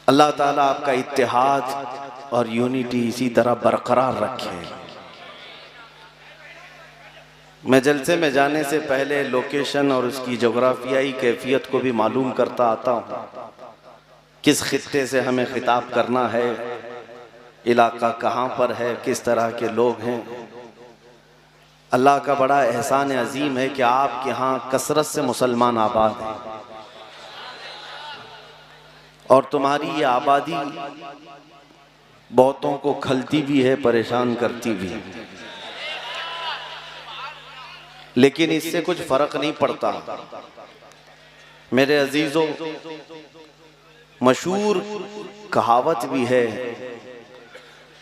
अल्लाह ताला आपका इत्तेहाद और यूनिटी इसी तरह बरकरार रखे। मैं जलसे में जाने से पहले लोकेशन और उसकी जोग्राफियाई कैफियत को भी मालूम करता आता हूँ, किस खित्ते से हमें खिताब करना है, इलाका कहाँ पर है, किस तरह के लोग हैं। अल्लाह का बड़ा एहसान अजीम है कि आपके यहाँ कसरत से मुसलमान आबाद हैं और तुम्हारी ये आबादी बहुतों को खलती भी है, परेशान करती भी है, लेकिन इससे कुछ फर्क नहीं पड़ता। मेरे अजीजों, मशहूर कहावत भी है,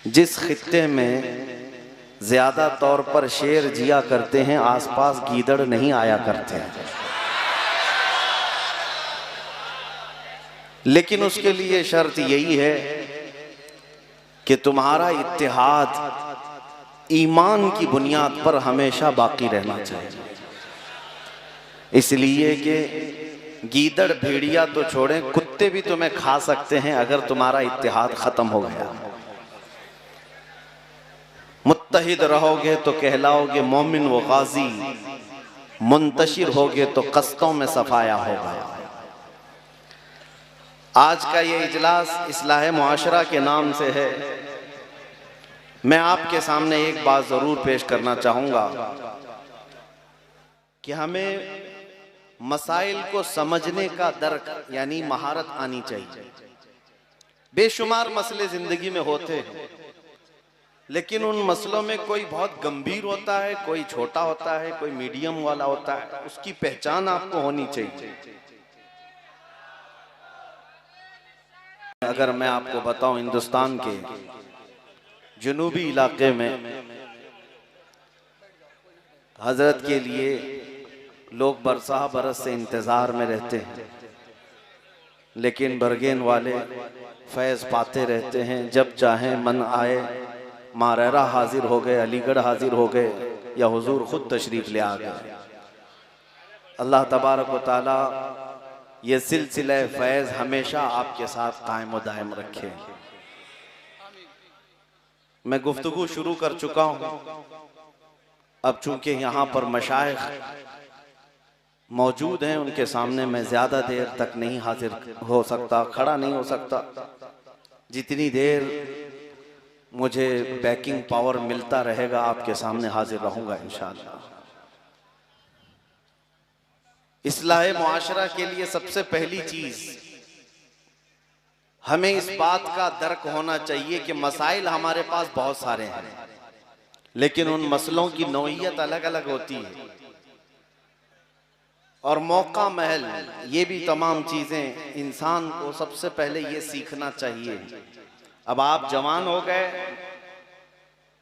जिस खित्ते में ज्यादा तौर पर शेर जिया करते हैं आसपास गीदड़ नहीं आया करते हैं। लेकिन उसके लिए शर्त यही है कि तुम्हारा इत्तेहाद ईमान की बुनियाद पर हमेशा बाकी रहना चाहिए। इसलिए कि गीदड़ भेड़िया तो छोड़ें, कुत्ते भी तुम्हें खा सकते हैं अगर तुम्हारा इत्तेहाद खत्म हो गया। मुत्तहिद रहोगे तो कहलाओगे मोमिन व गाजी, मुंतशिर होगे तो कस्तों में सफाया होगा। आज का ये इजलास इस्लाह मुआशरा के नाम से है। मैं आपके सामने एक बात जरूर पेश करना चाहूंगा कि हमें मसाइल को समझने का दर्क यानी महारत आनी चाहिए। बेशुमार मसले जिंदगी में होते हैं, लेकिन उन मसलों में कोई बहुत गंभीर होता है, कोई छोटा होता है, कोई मीडियम वाला होता है। उसकी पहचान आपको होनी चाहिए। अगर मैं आपको बताऊं, हिंदुस्तान के जनूबी इलाके में हजरत के लिए लोग बरसा बरस से इंतजार में रहते हैं, लेकिन बरगेन वाले फैज पाते रहते हैं। जब चाहें मन आए मारेरा हाजिर हो गए, अलीगढ़ हाजिर हो गए, या हुजूर खुद तशरीफ ले आ गए। अल्लाह तबारक व तआला ये सिलसिला फैज हमेशा आपके साथ कायम व दायम रखे। मैं गुफ्तगू शुरू कर चुका हूं। अब चूंकि यहाँ पर मशाइख मौजूद हैं, उनके सामने मैं ज्यादा देर तक नहीं हाजिर हो सकता, खड़ा नहीं हो सकता। जितनी देर मुझे बैकिंग पावर मिलता रहेगा आपके सामने हाजिर रहूंगा इंशाअल्लाह। इस्लाह मुआशरा के लिए सबसे पहली चीज हमें इस बात का दर्क होना चाहिए कि मसाइल हमारे पास बहुत सारे हैं, लेकिन उन मसलों की नौइयत अलग अलग होती है और मौका महल, ये भी तमाम चीजें इंसान को सबसे पहले ये सीखना चाहिए। अब आप जवान हो गए,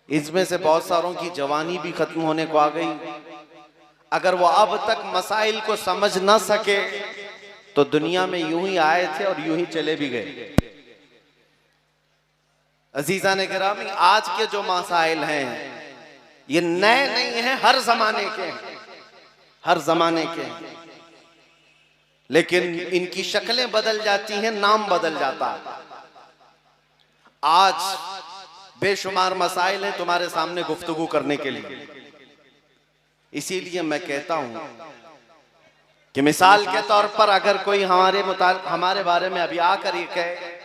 इसमें से बहुत सारों की जवानी भी खत्म होने को आ गई। अगर वो अब तक मसाइल को समझ ना सके तो दुनिया में यूं ही आए थे और यूं ही चले भी गए। अजीजान गिरामी, आज के जो मसाइल हैं ये नए नहीं हैं, हर जमाने के हैं, हर जमाने के हैं, लेकिन इनकी शक्लें बदल जाती हैं, नाम बदल जाता है। आज बेशुमार मसाइल हैं तुम्हारे सामने गुफ्तगू करने के लिए। इसीलिए मैं कहता हूं कि मिसाल के तौर पर अगर कोई हमारे बारे में अभी आकर ये कहे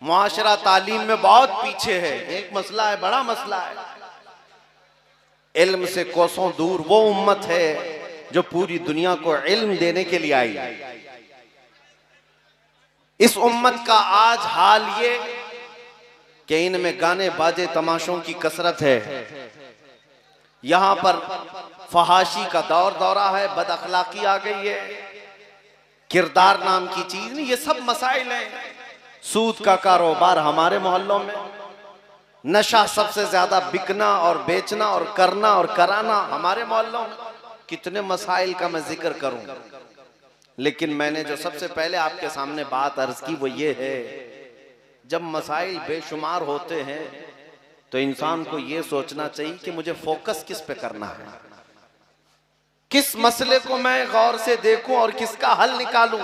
मुआशरा तालीम में बहुत पीछे है, एक मसला है, बड़ा मसला है, इल्म से कोसों दूर वो उम्मत है जो पूरी दुनिया को इल्म देने के लिए आई। इस उम्मत का आज हाल ये कि इनमें गाने बाजे तमाशों की कसरत है, यहां पर फहाशी का दौर दौरा है, बद अखलाकी आ गई है, किरदार नाम की चीज नहीं, ये सब मसाइल हैं। सूद का कारोबार हमारे मोहल्लों में, नशा सबसे ज्यादा बिकना और बेचना और करना और कराना हमारे मोहल्लों में। कितने मसाइल का मैं जिक्र करूं, लेकिन मैंने जो सबसे पहले आपके सामने बात अर्ज की वो ये है, जब मसाइल बेशुमार होते हैं तो इंसान को ये सोचना चाहिए कि मुझे फोकस किस पे करना है, किस मसले को मैं गौर से देखूं और किसका हल निकालूं।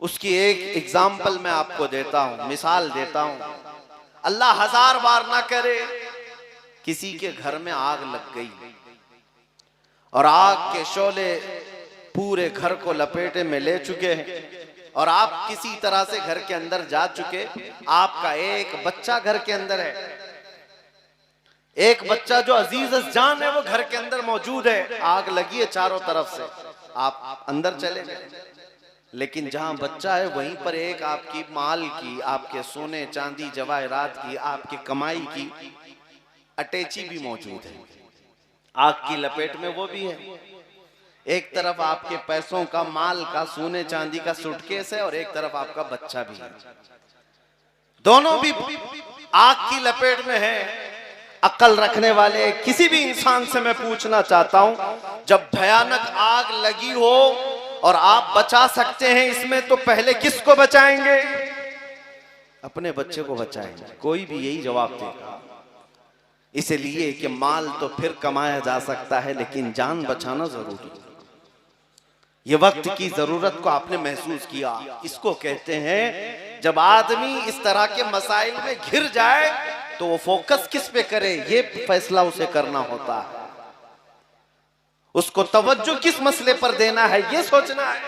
उसकी एक एग्जाम्पल मैं आपको देता हूं, मिसाल देता हूं। अल्लाह 1000 बार ना करे किसी के घर में आग लग गई और आग के शोले पूरे घर को लपेटे में ले चुके हैं और आप किसी तरह से घर के अंदर जा चुके, आपका एक बच्चा घर के अंदर है, एक बच्चा जो अजीज जान है वो घर के अंदर मौजूद है, आग लगी है चारों तरफ से, आप अंदर चले गए, लेकिन जहां बच्चा है वहीं पर एक आपकी माल की, आपके सोने चांदी जवाहरात की, आपकी कमाई की अटैची भी मौजूद है, आग की लपेट में वो भी है। एक तरफ आपके पैसों का, माल का, सोने चांदी का सूटकेस है और एक तरफ आपका बच्चा भी है, दोनों भी आग की लपेट में है। अक्ल रखने वाले किसी भी इंसान से मैं पूछना चाहता हूं, जब भयानक आग लगी हो और आप बचा सकते हैं इसमें, तो पहले किसको बचाएंगे? अपने बच्चे को बचाएंगे, कोई भी यही जवाब देगा। इसलिए कि माल तो फिर कमाया जा सकता है लेकिन जान बचाना जरूरी है। ये वक्त की जरूरत को आपने महसूस किया, इसको कहते हैं जब आदमी इस तरह के मसाइल में घिर जाए तो वो फोकस किस पे करे, ये फैसला उसे करना होता है। उसको तवज्जो किस मसले पर देना है ये सोचना है।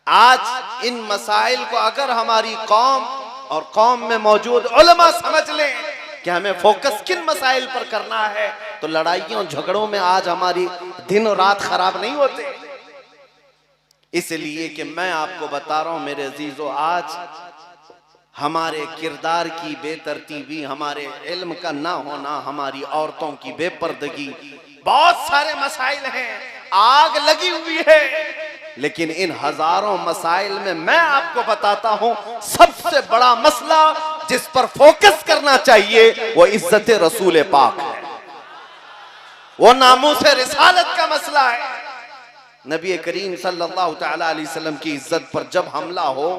आज इन मसाइल को अगर हमारी कौम और कौम में मौजूद उलमा समझ लें कि हमें फोकस किन मसाइल पर करना है, तो लड़ाइयों झगड़ों में आज हमारी दिन और रात खराब नहीं होते। इसलिए कि मैं आपको बता रहा हूं मेरे अजीजों, आज हमारे किरदार की बेतरतीबी, हमारे इल्म का ना होना, हमारी औरतों की बेपर्दगी, बहुत सारे मसाइल हैं, आग लगी हुई है, लेकिन इन हजारों मसाइल में मैं आपको बताता हूं सबसे बड़ा मसला जिस पर फोकस करना चाहिए वो इज्जत रसूल पाक है, वो नामूस रिसालत का मसला है। नबी करीम सल्लल्लाहु तआला अलैहि वसल्लम की इज्जत पर जब हमला हो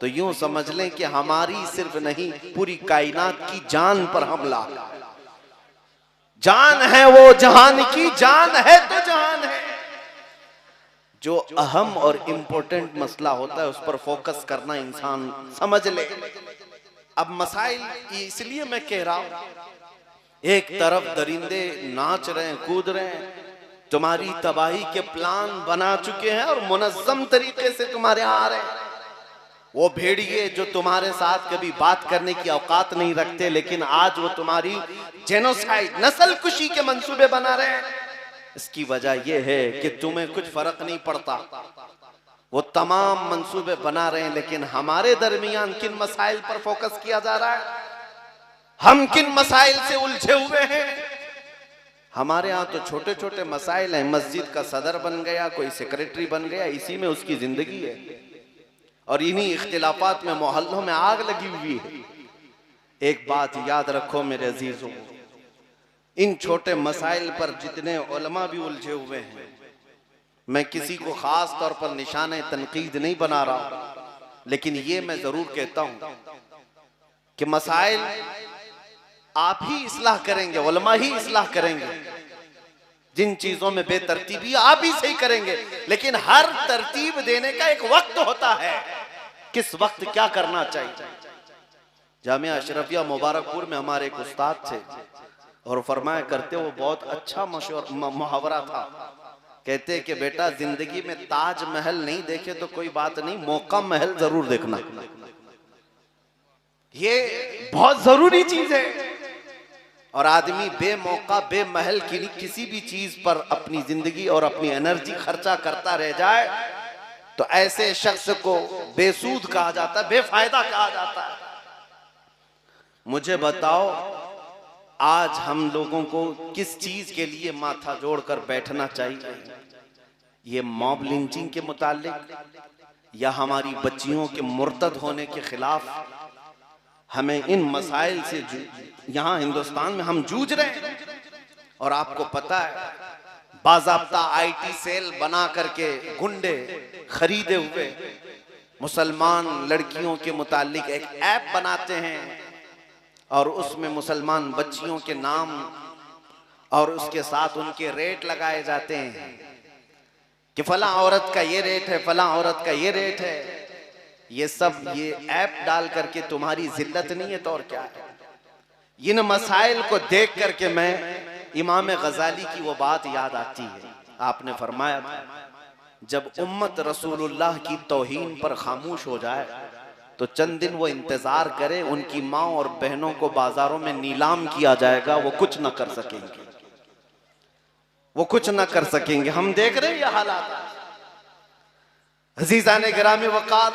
तो यूं समझ लें कि हमारी सिर्फ नहीं पूरी कायनात की जान पर हमला। जान है वो जहान की, जान है तो जहान है। जो अहम और इंपॉर्टेंट मसला होता है उस पर फोकस करना इंसान समझ ले। अब मसाइल इसलिए मैं कह रहा हूं, एक तरफ दरिंदे नाच रहे हैं, कूद रहे हैं, तुम्हारी तबाही के प्लान बना चुके हैं और मुनज़्ज़म तरीके से तुम्हारे आ रहे हैं। वो भेड़िए जो तुम्हारे साथ कभी बात करने की औकात नहीं रखते, लेकिन आज वो तुम्हारी जेनोसाइड, नस्ल कुशी के मंसूबे बना रहे हैं। इसकी वजह यह है कि तुम्हें कुछ फर्क नहीं पड़ता, वो तमाम मंसूबे बना रहे हैं, लेकिन हमारे दरमियान किन मसाइल पर फोकस किया जा रहा है, हम किन मसाइल से उलझे हुए हैं। हमारे यहाँ तो छोटे छोटे मसाइल हैं, मस्जिद का सदर बन गया, कोई सेक्रेटरी बन गया, इसी में उसकी जिंदगी है और इन्हीं इख्तिलाफात में मोहल्लों में आग लगी हुई है। एक बात याद रखो मेरे अजीजों, इन छोटे मसाइल पर जितने उलमा भी उलझे हुए हैं, मैं किसी को खास तौर पर निशाने तनकीद नहीं बना रहा, लेकिन ये मैं जरूर कहता हूं कि मसाइल आप ही इस्लाह करेंगे, उलमा ही इस्लाह करेंगे। जिन चीजों में बेतरतीबी आप ही सही करेंगे, लेकिन हर तरतीब देने का एक वक्त होता है, किस वक्त क्या करना चाहिए। जामिया अशरफिया मुबारकपुर में हमारे एक उस्ताद थे और फरमाया करते, वो बहुत अच्छा मुहावरा था, कहते कि बेटा जिंदगी में ताज महल नहीं देखे तो कोई बात नहीं, मौका महल जरूर देखना, ये बहुत जरूरी चीज है। और आदमी बेमौका बेमहल की किसी भी चीज पर अपनी जिंदगी और अपनी एनर्जी खर्चा करता रह जाए तो ऐसे शख्स को बेसूद कहा जाता है, बेफायदा कहा जाता है। मुझे बताओ आज हम लोगों को किस चीज के लिए माथा जोड़कर बैठना चाहिए? ये मॉब लिंचिंग के मुतालिक या हमारी बच्चियों के मुर्तद होने के खिलाफ? हमें इन मसाइल से यहाँ हिंदुस्तान में हम जूझ रहे हैं। और आपको पता है बाज़ाब्ता आईटी सेल बना करके गुंडे खरीदे हुए मुसलमान लड़कियों के मुतालिक एक ऐप बनाते हैं और उसमें मुसलमान बच्चियों के नाम और उसके साथ उनके रेट लगाए जाते हैं कि फला औरत का ये रेट है, फला औरत का ये रेट है। ये सब ये ऐप डाल करके तुम्हारी जिल्लत नहीं है तो और क्या है। इन मसाइल को देख करके मैं इमाम गजाली की वो बात याद आती है। आपने फरमाया था जब उम्मत रसूलुल्लाह की तौहीन पर खामोश हो जाए तो चंद दिन वो इंतजार करे, उनकी माँ और बहनों को बाजारों में नीलाम किया जाएगा, वो कुछ ना कर सकेंगे, वो कुछ ना कर सकेंगे। हम देख रहे हैं ये हालात। अजीज़ाने गिरामी वक़ार,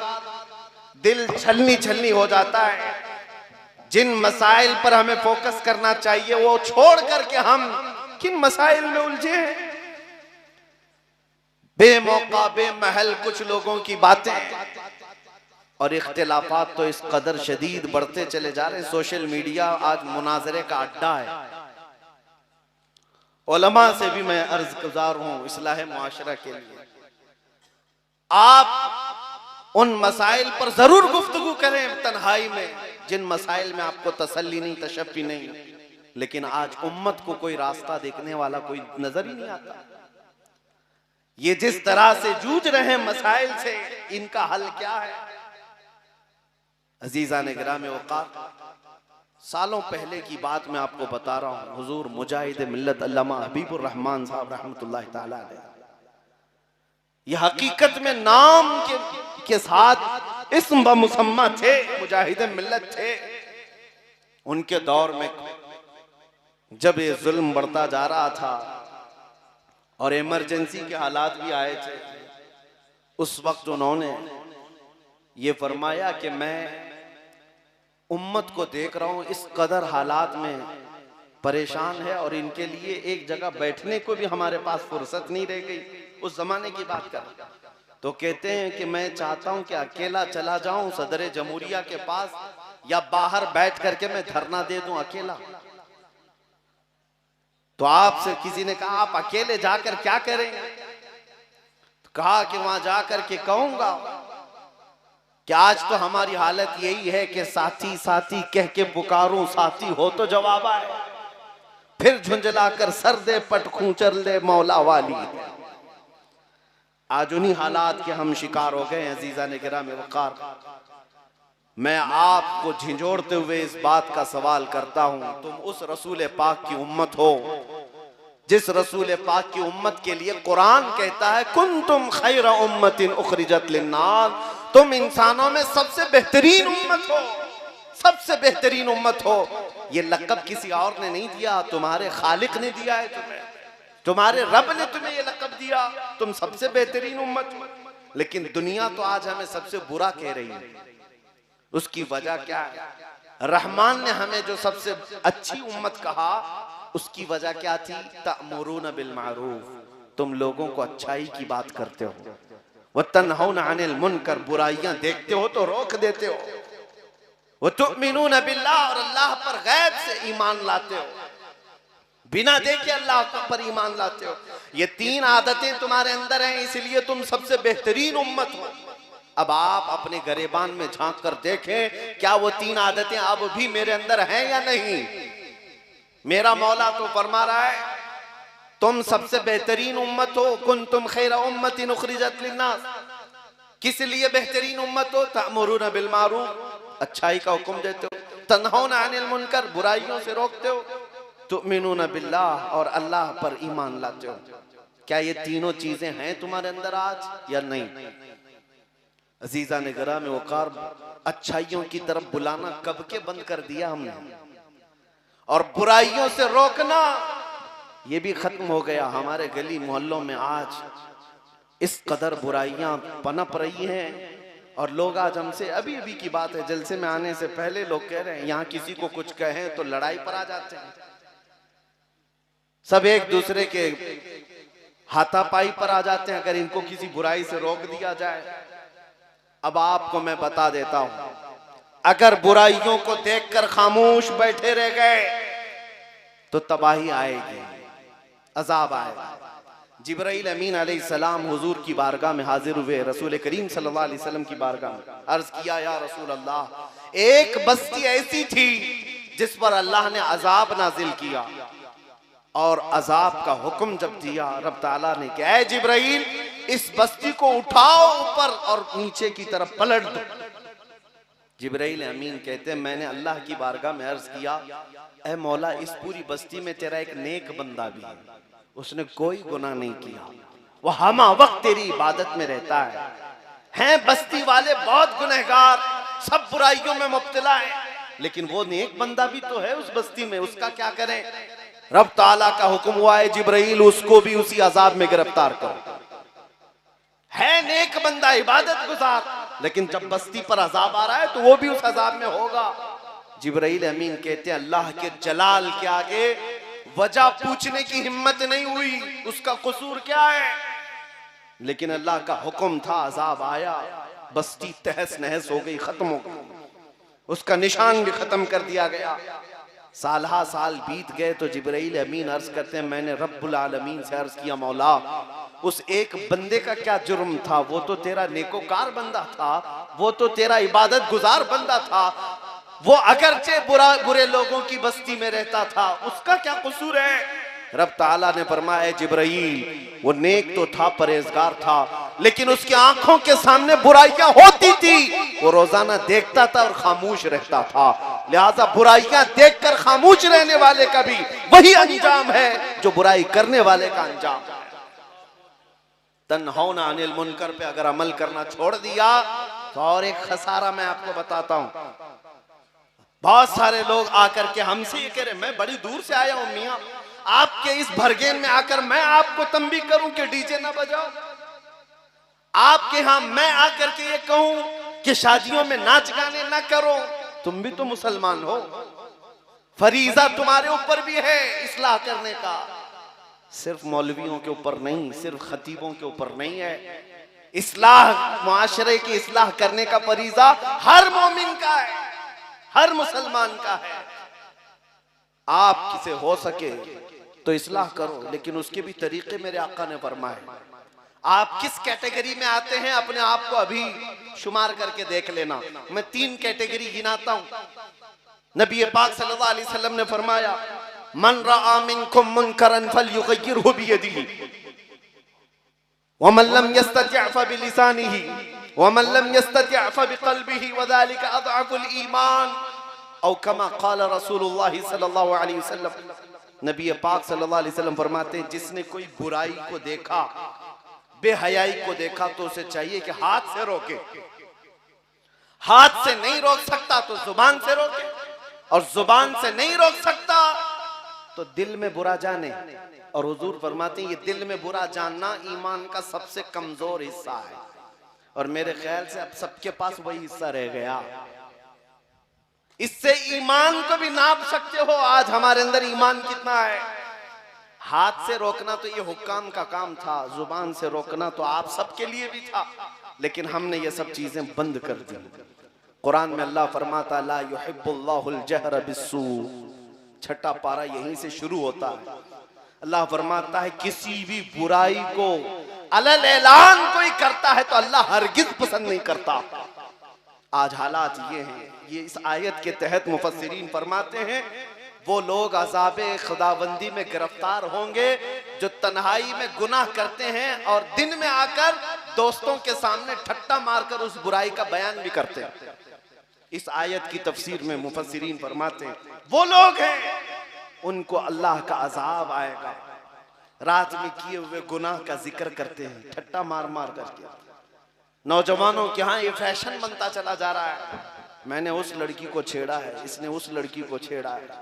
दिल छलनी छलनी हो जाता है। जिन मसाइल पर हमें फोकस करना चाहिए वो छोड़ करके हम किन मसाइल में उलझे हैं। बेमौका बेमहल कुछ लोगों की बातें और इख्तिलाफात तो इस कदर शदीद बढ़ते चले जा रहे हैं। सोशल मीडिया आज मुनाजरे का अड्डा है। उलमा से भी मैं अर्ज गुजार हूं इस्लाह मुआशरा के लिए, आप उन मसाइल पर जरूर गुफ्तगू करें तन्हाई में जिन मसाइल में आपको तसल्ली नहीं, तशफ़ी नहीं। लेकिन आज उम्मत को कोई रास्ता देखने वाला कोई नजर ही नहीं आता। ये जिस तरह से जूझ रहे हैं मसाइल से, इनका हल क्या है। अजीज़ाने गिरामी वक़ार, सालों पहले की बात मैं आपको बता रहा हूँ। हुजूर मुजाहिद मिल्लत अल्लामा हबीबुर रहमान साहब रहमतुल्लाह तआला अलैह, ये हकीकत में नाम के साथ इस्म ब मुसम्मा थे, मुजाहिद मिल्लत थे। उनके दौर में जब ये जुल्म बढ़ता जा रहा था और इमरजेंसी के हालात भी आए थे, उस वक्त उन्होंने ये फरमाया कि मैं उम्मत को देख रहा हूँ इस कदर हालात में परेशान है और इनके लिए एक जगह बैठने को भी हमारे पास फुर्सत नहीं रह गई। उस जमाने की बात कर तो कहते हैं कि मैं चाहता हूं कि अकेला चला जाऊं सदर जमहूरिया के पास, या बाहर बैठ करके मैं धरना दे दूं अकेला। तो आपसे किसी ने कहा आप अकेले जाकर क्या करेंगे? तो कहा कि वहां जाकर के कहूंगा कि आज तो हमारी हालत यही है कि साथी साथी कह के पुकारूं, साथी हो तो जवाब आए, फिर झुंझलाकर सर दे पट खूंचर ले मौला वाली। आज उन्हीं हालात के हम शिकार हो गए। अजीज़ाने गिरामी वक़ार, मैं आपको झिंझोड़ते हुए इस बात का सवाल करता हूं, तुम उस रसूल पाक की उम्मत हो जिस रसूल पाक की उम्मत के लिए कुरान कहता है कुंतुम खैर उम्मतिन उखरिजत लिन्नास, तुम इंसानों में सबसे बेहतरीन उम्मत हो, सबसे बेहतरीन उम्मत हो। ये लक़ब किसी और ने नहीं दिया, तुम्हारे खालिक ने दिया है तुम्हें, तुम्हारे रब ने तुम्हें ये लक़ब दिया, तुम सबसे बेहतरीन उम्मत हो। लेकिन दुनिया तो आज हमें सबसे बुरा कह रही है। उसकी वजह क्या है? रहमान ने हमें जो सबसे अच्छी उम्मत कहा, उसकी वजह क्या थी? तअमुरून बिल मारूफ, तुम लोगों को अच्छाई की बात करते हो, व तन्हौना अनिल मुनकर, बुराइयां देखते हो तो रोक देते हो, व तुमिनून बिल्लाह, और अल्लाह पर गैब से ईमान लाते हो, बिना देखे अल्लाह पर ईमान लाते हो। ये तीन आदतें तुम्हारे अंदर हैं, इसलिए तुम सबसे बेहतरीन उम्मत हो। अब आप अपने गरेबान में झांक कर देखें, क्या वो तीन आदतें अब भी मेरे अंदर हैं या नहीं? मेरा मौला तो फरमा रहा है तुम सबसे बेहतरीन उम्मत हो, कुंतुम खैर उम्मतिन उखरिजत लिन्नास। किस लिए बेहतरीन उम्मत हो? तअमुरून बिल मारूफ, अच्छाई का हुक्म देते हो, तन्हौना अनिल मुनकर, बुराइयों से रोकते हो, तुमिनून बिल्लाह, और अल्लाह पर ईमान लाते हो। क्या ये तीनों चीजें हैं तुम्हारे अंदर आज या नहीं? अजीज़ाने गिरामी वक़ार, अच्छाइयों की तरफ बुलाना कब के बंद कर दिया हमने, और बुराइयों से रोकना ये भी खत्म हो गया। हमारे गली मोहल्लों में आज इस कदर बुराइयां पनप रही हैं, और लोग आज हमसे, अभी अभी की बात है, जलसे में आने से पहले लोग कह रहे हैं यहाँ किसी को कुछ कहें तो लड़ाई पर आ जाते हैं, सब एक दूसरे के हाथापाई पर आ जाते हैं अगर इनको किसी बुराई से रोक दिया जाए। अब आपको मैं बता देता हूं, अगर बुराइयों को देखकर खामोश बैठे रह गए तो तबाही आएगी, अजाब आएगा। जिब्राइल अमीन अलैहिस्सलाम हुजूर की बारगाह में हाजिर हुए, रसूल करीम सल्लल्लाहु अलैहि वसल्लम की बारगाह में अर्ज किया, या रसूल अल्लाह, एक बस्ती ऐसी थी जिस पर अल्लाह ने अजाब नाजिल किया, और अजाब का हुक्म जब दिया रब ताला ने कि ऐ जिब्राइल, इस बस्ती को उठाओ ऊपर और नीचे की तरफ पलट दो। जिब्राइल अमीन कहते हैं मैंने अल्लाह की बारगाह में अर्ज किया, ऐ मौला इस पूरी बस्ती में तेरा एक नेक बंदा भी है, उसने कोई गुनाह नहीं किया, वो हमा वक्त तेरी इबादत में रहता है। हैं बस्ती वाले बहुत गुनहगार, सब बुराइयों में मुब्तला है, लेकिन वो नेक बंदा भी तो है उस बस्ती में, उसका क्या करें? रब ताला का हुक्म हुआ है जिब्राइल उसको भी उसी अजाब में गिरफ्तार करो। है नेक बंदा, इबादत गुजार, लेकिन जब बस्ती पर अजाब आ रहा है तो वो भी उस अजाब में होगा। जिब्राइल अमीन कहते हैं अल्लाह के जलाल के आगे वजह पूछने की हिम्मत नहीं हुई, उसका कसूर क्या है, लेकिन अल्लाह का हुक्म था, अजाब आया, बस्ती तहस नहस हो गई, खत्म हो गई, उसका निशान भी खत्म कर दिया गया। सालहा साल बीत गए तो जिब्राइल अमीन अर्ज करते हैं मैंने रब्बुल आलमीन से अर्ज किया, मौला उस एक बंदे का क्या जुर्म था, वो तो तेरा नेकोकार बंदा था, वो तो तेरा इबादत गुजार बंदा था, वो अगरचे बुरे लोगों की बस्ती में रहता था, उसका क्या कसूर है? रब ताला ने फरमाया जिब्राइल वो नेक तो था, परहेजगार था, लेकिन उसकी आंखों के सामने बुराइयां होती थी, वो रोजाना देखता था और खामोश रहता था, लिहाजा बुराइयां देखकर खामोश रहने वाले का भी वही अंजाम है जो बुराई करने वाले का अंजाम है। तन्हौना अनिल मुनकर पे अगर अमल करना छोड़ दिया तो और एक खसारा मैं आपको बताता हूं। बहुत सारे लोग आकर के हमसे ये कह रहे मैं बड़ी दूर से आया हूं मियां, आपके इस भरगेन में आकर मैं आपको तंबी करूं कि डीजे ना बजाओ, आपके यहां मैं आकर के ये कहूं कि शादियों में नाच गाने ना करो, तुम भी तो मुसलमान हो, फरीजा तुम्हारे ऊपर भी है इस्लाह करने का, सिर्फ मौलवियों के ऊपर नहीं, सिर्फ खतीबों के ऊपर नहीं है, इस्लाह मुआशरे की इस्लाह करने का फरीजा हर मोमिन का है, हर मुसलमान का है। आप किसे हो सके तो इस्लाह करो, लेकिन उसके भी तरीके मेरे आका ने फरमाए। आप किस कैटेगरी में आते हैं अपने आप को अभी शुमार करके देख लेना। मैं 3 कैटेगरी गिनाता हूं। नबी पाक सल्लल्लाहु अलैहि वसल्लम ने फरमाया मन रआ मिनकुम मुनकरन फलयुगय्यिरहु बियदिही वमन लम यस्तति' फबिलिसानिही वमन लम यस्तति' फबिक़ल्बिही वज़ालिका अज़अफ़ुल ईमान औ कमा क़ाल रसूलुल्लाह सल्लल्लाहु अलैहि वसल्लम। नबी पाक सल्लल्लाहु अलैहि वसल्लम फरमाते हैं जिसने कोई बुराई को देखा, बेहयाई को देखा, तो उसे चाहिए कि हाथ से रोके, हाथ से नहीं रोक सकता तो जुबान से रोके, और जुबान से नहीं रोक सकता तो दिल में बुरा जाने। और हुजूर फरमाते हैं ये दिल में बुरा जानना ईमान का सबसे कमजोर हिस्सा है, और मेरे ख्याल से अब सबके पास वही हिस्सा रह गया। इससे ईमान को भी नाप सकते हो आज हमारे अंदर ईमान कितना है। हाथ से रोकना तो ये हुक्काम का काम था, जुबान से रोकना तो आप सबके लिए भी था, लेकिन हमने ये सब चीजें बंद कर दी। कुरान में अल्लाह फरमाता ला युहिब्बुल्लाहुल जहर बिस्सू, छठा पारा यहीं से शुरू होता है। अल्लाह फरमाता है किसी भी बुराई को अलल ऐलान कोई करता है तो अल्लाह हरगिज पसंद नहीं करता। आज हालात ये हैं, ये इस आयत के तहत मुफस्सिरीन फरमाते हैं वो लोग अज़ाबे खुदाबंदी में गिरफ्तार होंगे जो तन्हाई में गुनाह करते हैं और दिन में आकर दोस्तों के सामने ठट्टा मारकर उस बुराई का बयान भी करते हैं। इस आयत की तफसीर में मुफस्सिरीन फरमाते हैं वो लोग हैं उनको अल्लाह का अजाब आएगा, रात में किए हुए गुनाह का जिक्र करते हैं ठट्टा मार मार करके। नौजवानों के यहाँ ये फैशन बनता चला जा रहा है, मैंने उस लड़की को छेड़ा है, इसने उस लड़की को छेड़ा है।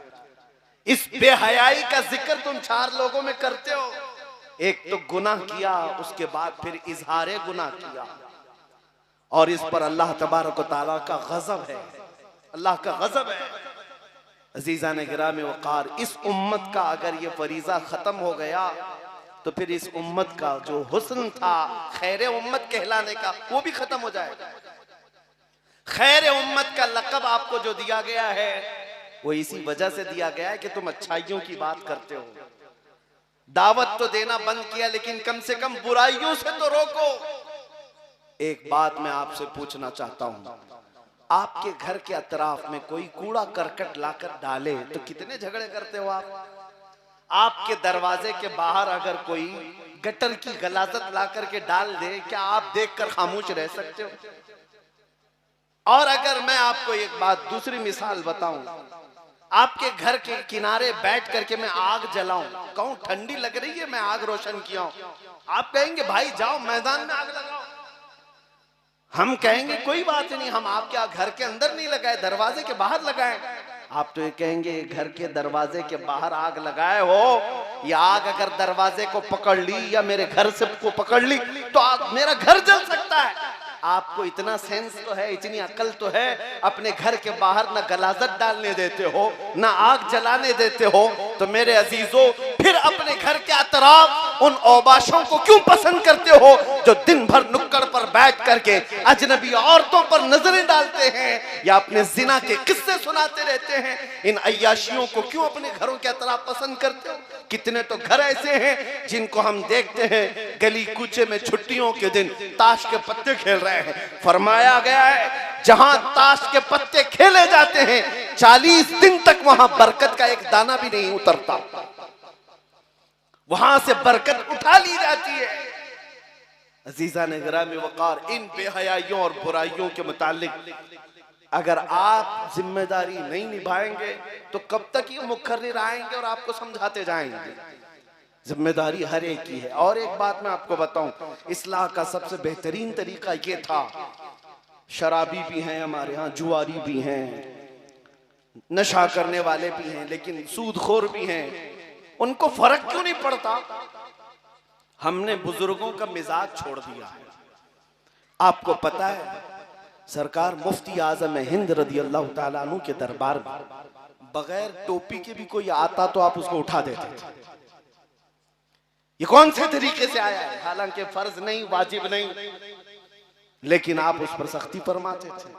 इस बेहयाई का जिक्र तुम 4 लोगों में करते हो, एक तो गुनाह किया, उसके बाद फिर इजहारे गुनाह किया, और इस पर अल्लाह तबारक व तआला का गजब है, अल्लाह का गजब है। अजीज़ान गिरामी वक़ार, इस उम्मत का अगर ये फरीज़ा खत्म हो गया तो फिर इस उम्मत का जो हुस्न था खैर उम्मत कहलाने का वो भी खत्म हो जाएगा। खैर उम्मत का लक़ब आपको जो दिया गया है वो इसी वजह से दिया गया है कि तुम अच्छाइयों की बात करते हो। दावत तो देना बंद किया, लेकिन कम से कम बुराइयों से तो रोको। एक बात मैं आपसे पूछना चाहता हूं, आपके घर के अतराफ में कोई कूड़ा करकट लाकर डाले तो कितने झगड़े करते हो आप? आपके दरवाजे के बाहर अगर कोई गटर की गलाजत ला करके डाल दे, क्या आप देखकर खामोश रह सकते हो? और अगर मैं आपको एक बात दूसरी मिसाल बताऊं, आपके घर के किनारे बैठ करके मैं आग जलाऊं, कहूं ठंडी लग रही है, मैं आग रोशन किया हूं, आप कहेंगे भाई जाओ मैदान में आग लगाओ। हम कहेंगे कोई बात नहीं, हम आपके घर के अंदर नहीं लगाए, दरवाजे के बाहर लगाए। आप तो ये कहेंगे घर के दरवाजे के बाहर आग लगाए हो, या आग अगर दरवाजे को पकड़ ली या मेरे घर से को पकड़ ली तो आग मेरा घर जल सकता है। आपको इतना सेंस तो है, इतनी अकल तो है, अपने घर के बाहर ना गलाजत डालने देते हो, ना आग जलाने देते हो। तो मेरे अजीजों, फिर अपने घर के अतराफ उन औबाशों को क्यों पसंद करते हो जो दिन भर नुक्कड़ पर बैठ करके अजनबी औरतों पर नजरें डालते हैं या अपने जिना के किस्से सुनाते रहते हैं? इन अय्याशियों को क्यों अपने घरों के अतराफ पसंद करते हो? कितने तो घर ऐसे हैं जिनको हम देखते हैं गली कूचे में छुट्टियों के दिन ताश के पत्ते खेल रहे हैं। फरमाया गया है जहां ताश के पत्ते खेले जाते हैं 40 दिन तक वहां बरकत का एक दाना भी नहीं उतरता, वहां से बरकत उठा ली जाती है। अजीजा ने ग्रामी वकार, इन बेहयाइयों और बुराइयों के मुतालिक अगर आप जिम्मेदारी नहीं निभाएंगे तो कब तक ये मुकर्रिर आएंगे और आपको समझाते जाएंगे? जिम्मेदारी हर एक की है। और एक बात मैं आपको बताऊं, इस्लाह का सबसे बेहतरीन तरीका ये था, शराबी भी हैं हमारे यहाँ, जुआरी भी हैं, नशा करने वाले भी हैं, लेकिन सूदखोर भी हैं, उनको फर्क क्यों नहीं पड़ता? हमने बुजुर्गों का मिजाज छोड़ दिया है। आपको पता है सरकार मुफ्ती आजम हिंद रदी अल्लाह ताला अन्हु के दरबार में बगैर टोपी के भी कोई आता तो आप उसको उठा देते थे। ये कौन से तरीके से आया है? हालांकि फर्ज नहीं, वाजिब नहीं, लेकिन आप उस पर सख्ती फरमाते थे।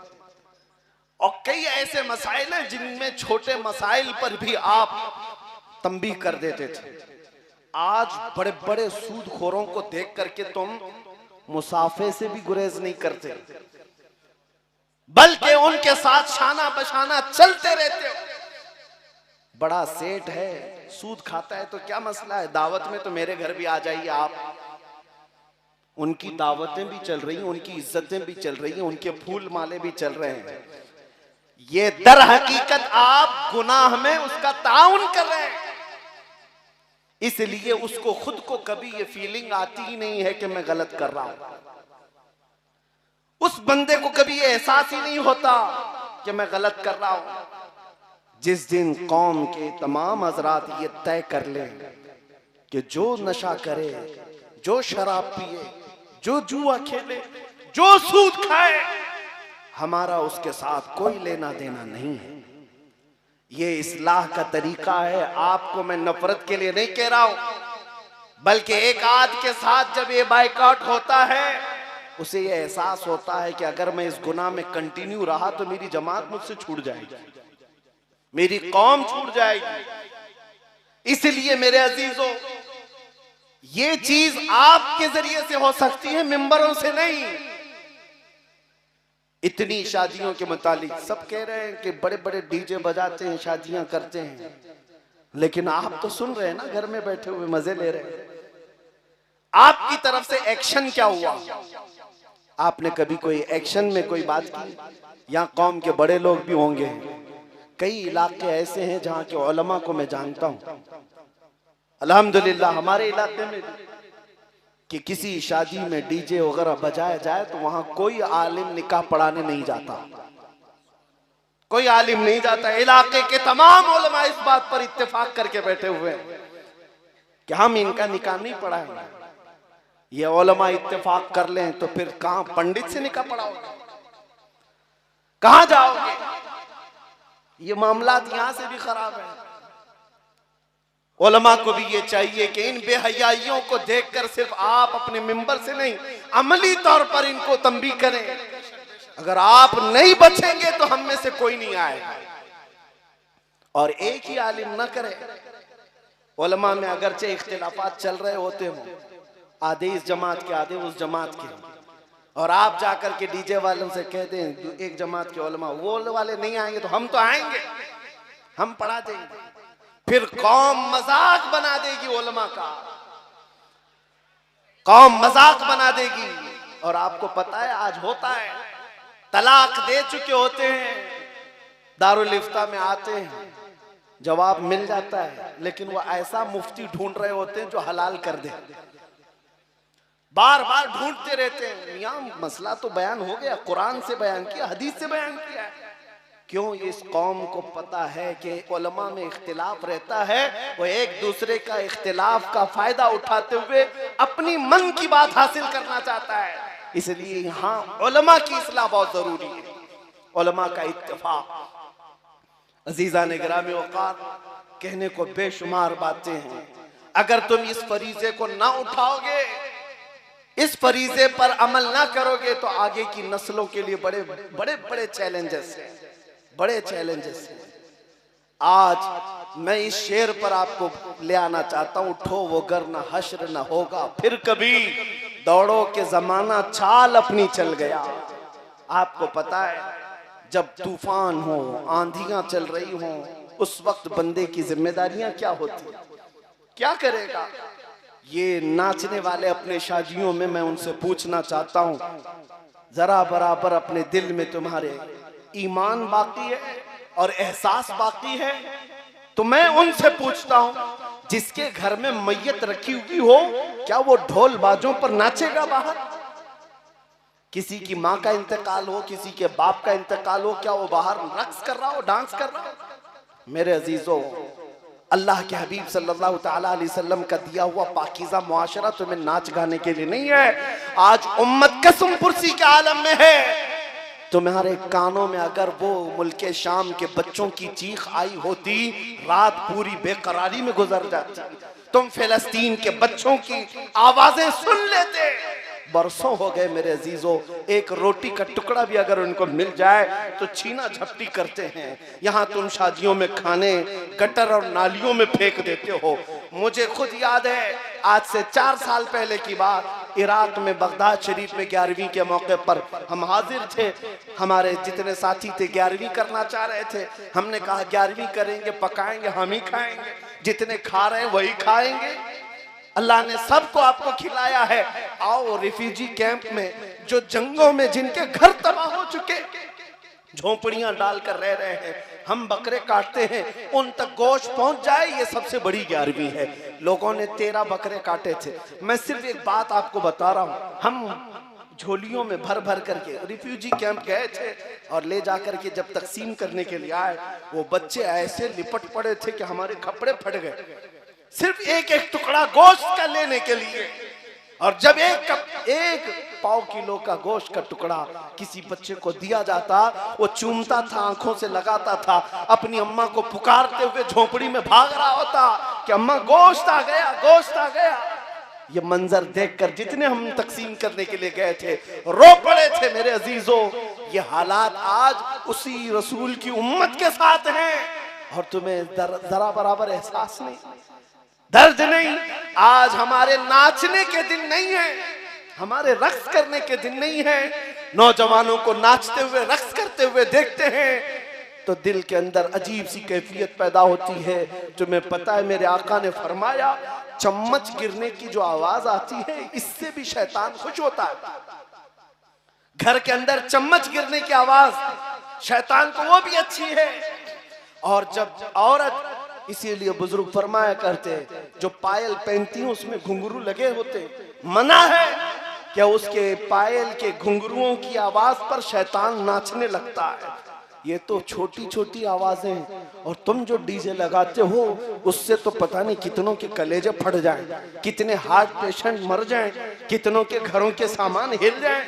और कई ऐसे मसाइल हैं जिनमें छोटे मसाइल पर भी आप तंबीह कर देते थे। आज बड़े बड़े सूदखोरों को देख करके तुम मुसाफे से भी गुरेज नहीं करते, बल्कि उनके साथ शाना बशाना चलते रहते हो। बड़ा सेठ है, सूद खाता है तो क्या मसला है, दावत में तो मेरे घर भी आ जाइए आप। उनकी दावतें भी चल रही हैं, उनकी इज्जतें भी चल रही हैं, उनके फूल माले भी चल रहे हैं। ये दर हकीकत आप गुनाह में उसका ताउन कर रहे हैं। इसलिए उसको खुद को कभी ये फीलिंग आती ही नहीं है कि मैं गलत कर रहा हूं। उस बंदे को कभी ये एहसास ही नहीं होता कि मैं गलत कर रहा हूं। जिस दिन कौम के तमाम हजरात ये तय कर लें कि जो नशा करे, जो शराब पिए, जो जुआ खेले, जो सूद खाए, हमारा उसके साथ कोई लेना देना नहीं है। ये इस्लाह का तरीका है। आपको मैं नफरत के लिए नहीं कह रहा हूं, बल्कि एक आद के साथ जब ये बाइकआउट होता है उसे ये एहसास होता है कि अगर मैं इस गुनाह में कंटिन्यू रहा तो मेरी जमात मुझसे छूट जाएगी, मेरी कौम छूट जाएगी। इसलिए मेरे अजीजों, ये चीज आपके जरिए से हो सकती है, मिंबरों से नहीं। इतनी शादियों के मुतालिक सब कह रहे हैं कि बड़े बड़े डीजे बजाते हैं, शादियां करते हैं, लेकिन आप तो सुन रहे हैं ना, घर में बैठे हुए मजे ले रहे हैं। आपकी तरफ से एक्शन क्या हुआ? आपने कभी कोई एक्शन में कोई बात की? यहाँ कौम के बड़े लोग भी होंगे, कई इलाके ऐसे हैं जहाँ के उलमा को मैं जानता हूँ, अल्हम्दुलिल्लाह हमारे इलाके में कि किसी शादी में डीजे वगैरह बजाया जाए तो वहां कोई आलिम निकाह पढ़ाने नहीं जाता, कोई आलिम नहीं जाता। इलाके के तमाम उलमा इस बात पर इत्तेफाक करके बैठे हुए हैं कि हम इनका निकाह नहीं पढ़ाएंगे। ये उलमा इत्तेफाक कर लें तो फिर कहां पंडित से निकाह पढ़ाओगे, कहां जाओगे? ये मामलात यहां से भी खराब है। उलमा को भी ये चाहिए कि इन बेहयाइयों को देखकर सिर्फ आप अपने मिंबर से नहीं, अमली तौर पर इनको तंबीह करें। अगर आप नहीं बचेंगे तो हम में से कोई नहीं आएगा। और एक ही आलिम न करे, उलमा में अगरचे इख्तिलाफात चल रहे होते हो, आधे इस जमात के आधे उस जमात के, और आप जाकर के डीजे वालों से कह दें एक जमात के उलमा वो वाले नहीं आएंगे तो हम तो आएंगे, हम पढ़ा देंगे। फिर कौम मजाक बना देगी उलमा का, कौम मजाक बना देगी। और आपको पता है आज होता है, तलाक दे चुके होते हैं, दारुल इफ्ता में आते हैं, जवाब मिल जाता है, लेकिन वो ऐसा मुफ्ती ढूंढ रहे होते हैं जो हलाल कर दे। बार बार ढूंढते रहते हैं। मियां मसला तो बयान हो गया, कुरान से बयान किया, हदीस से बयान किया है। क्यों? इस कौम को पता है कि उलमा में इख्तिलाफ रहता है, वो एक दूसरे का इख्तिलाफ का फायदा उठाते हुए अपनी मन की बात हासिल करना चाहता है। इसलिए यहाँ उलमा की इस्लाह बहुत जरूरी है, उलमा का इत्तेफाक। अजीजा ने गिरामी औकात, कहने को बेशुमार बातें हैं। अगर तुम इस फरीजे को ना उठाओगे, इस फरीजे पर अमल ना करोगे, तो आगे की नस्लों के लिए बड़े बड़े बड़े चैलेंजेस हैं, बड़े चैलेंजेस हैं। आज मैं इस शेर पर आपको ले आना चाहता हूं, उठो वो गर न हश्र न होगा फिर कभी, दौड़ो के जमाना चाल अपनी चल गया। आपको पता है, जब तूफान हो, आंधियां चल रही हो, उस वक्त बंदे की जिम्मेदारियां क्या होती, क्या करेगा? ये नाचने वाले अपने शादियों में, मैं उनसे पूछना चाहता हूं, जरा बराबर अपने दिल में तुम्हारे ईमान बाकी है और एहसास बाकी है? तो मैं उनसे पूछता हूं, जिसके घर में मैयत रखी हुई हो, क्या वो ढोल बाजों पर नाचेगा बाहर? किसी की माँ का इंतकाल हो, किसी के बाप का इंतकाल हो, क्या वो बाहर रक्स कर रहा हो, डांस कर रहा हो? मेरे अजीजों, अल्लाह के हबीब सल्लल्लाहु ताला अलैहि वसल्लम का दिया हुआ पाकीज़ा मुआशरा तुम्हें नाच गाने के लिए नहीं है। आज उम्मत कसम पुरसी के आलम में है। तुम्हारे कानों में अगर वो मुल्के शाम के बच्चों की चीख आई होती, रात पूरी बेकरारी में गुजर जाती। तुम फिलिस्तीन के बच्चों की आवाजें सुन लेते। बरसों हो गए मेरे अजीजों, एक रोटी का टुकड़ा भी अगर उनको मिल जाए तो छीना झपटी करते हैं। यहाँ तुम शादियों में खाने गटर और नालियों में फेंक देते हो। मुझे खुद याद है, आज से 4 साल पहले की बात, इराक में बगदाद शरीफ में 11वीं के मौके पर हम हाजिर थे। हमारे जितने साथी थे 11वीं करना चाह रहे थे। हमने कहा 11वीं करेंगे, पकाएंगे, हम ही खाएंगे, जितने खा रहे हैं वही खाएंगे। अल्लाह ने सबको आपको खिलाया है। आओ रिफ्यूजी कैंप में, जो जंगों में जिनके घर तबाह हो चुके, झोपड़ियां डालकर रह रहे हैं, हम बकरे काटते हैं, उन तक गोश्त पहुंच जाए, ये सबसे बड़ी 11वीं है। लोगों ने 13 बकरे काटे थे। मैं सिर्फ एक बात आपको बता रहा हूं, हम झोलियों में भर भर करके रिफ्यूजी कैंप गए थे और ले जाकर के जब तकसीम करने के लिए आए, वो बच्चे ऐसे लिपट पड़े थे कि हमारे कपड़े फट गए, सिर्फ एक एक टुकड़ा गोश्त का लेने के लिए। और जब एक पाव किलो का गोश्त का टुकड़ा किसी बच्चे को दिया जाता, वो चूमता था, आंखों से लगाता था, अपनी अम्मा को पुकारते हुए झोपड़ी में भाग रहा होता कि अम्मा गोश्त आ गया, गोश्त आ गया। ये मंजर देखकर जितने हम तकसीम करने के लिए गए थे रो पड़े थे मेरे अजीजों। ये हालात आज उसी रसूल की उम्मत के साथ हैं और तुम्हें जरा बराबर एहसास नहीं, दर्द नहीं। आज हमारे नाचने के दिन नहीं है, हमारे रक्स करने के दिन नहीं है। नौजवानों को नाचते हुए रक्स करते हुए देखते हैं तो दिल के अंदर अजीब सी कैफियत पैदा होती है। तुम्हें पता है मेरे आका ने फरमाया, चम्मच गिरने की जो आवाज आती है, इससे भी शैतान खुश होता है। घर के अंदर चम्मच गिरने की आवाज शैतान को वो भी अच्छी है। और जब औरत, इसीलिए बुजुर्ग फरमाया करते, जो पायल पहनती है उसमें घुंघरू लगे होते, मना है क्या उसके पायल के घुंघरुओं की आवाज पर शैतान नाचने लगता है। ये तो छोटी छोटी आवाजें, और तुम जो डीजे लगाते हो उससे तो पता नहीं कितनों के कलेजे फट जाएं, कितने हार्ट पेशेंट मर जाएं, कितनों के घरों के सामान हिल जाएं।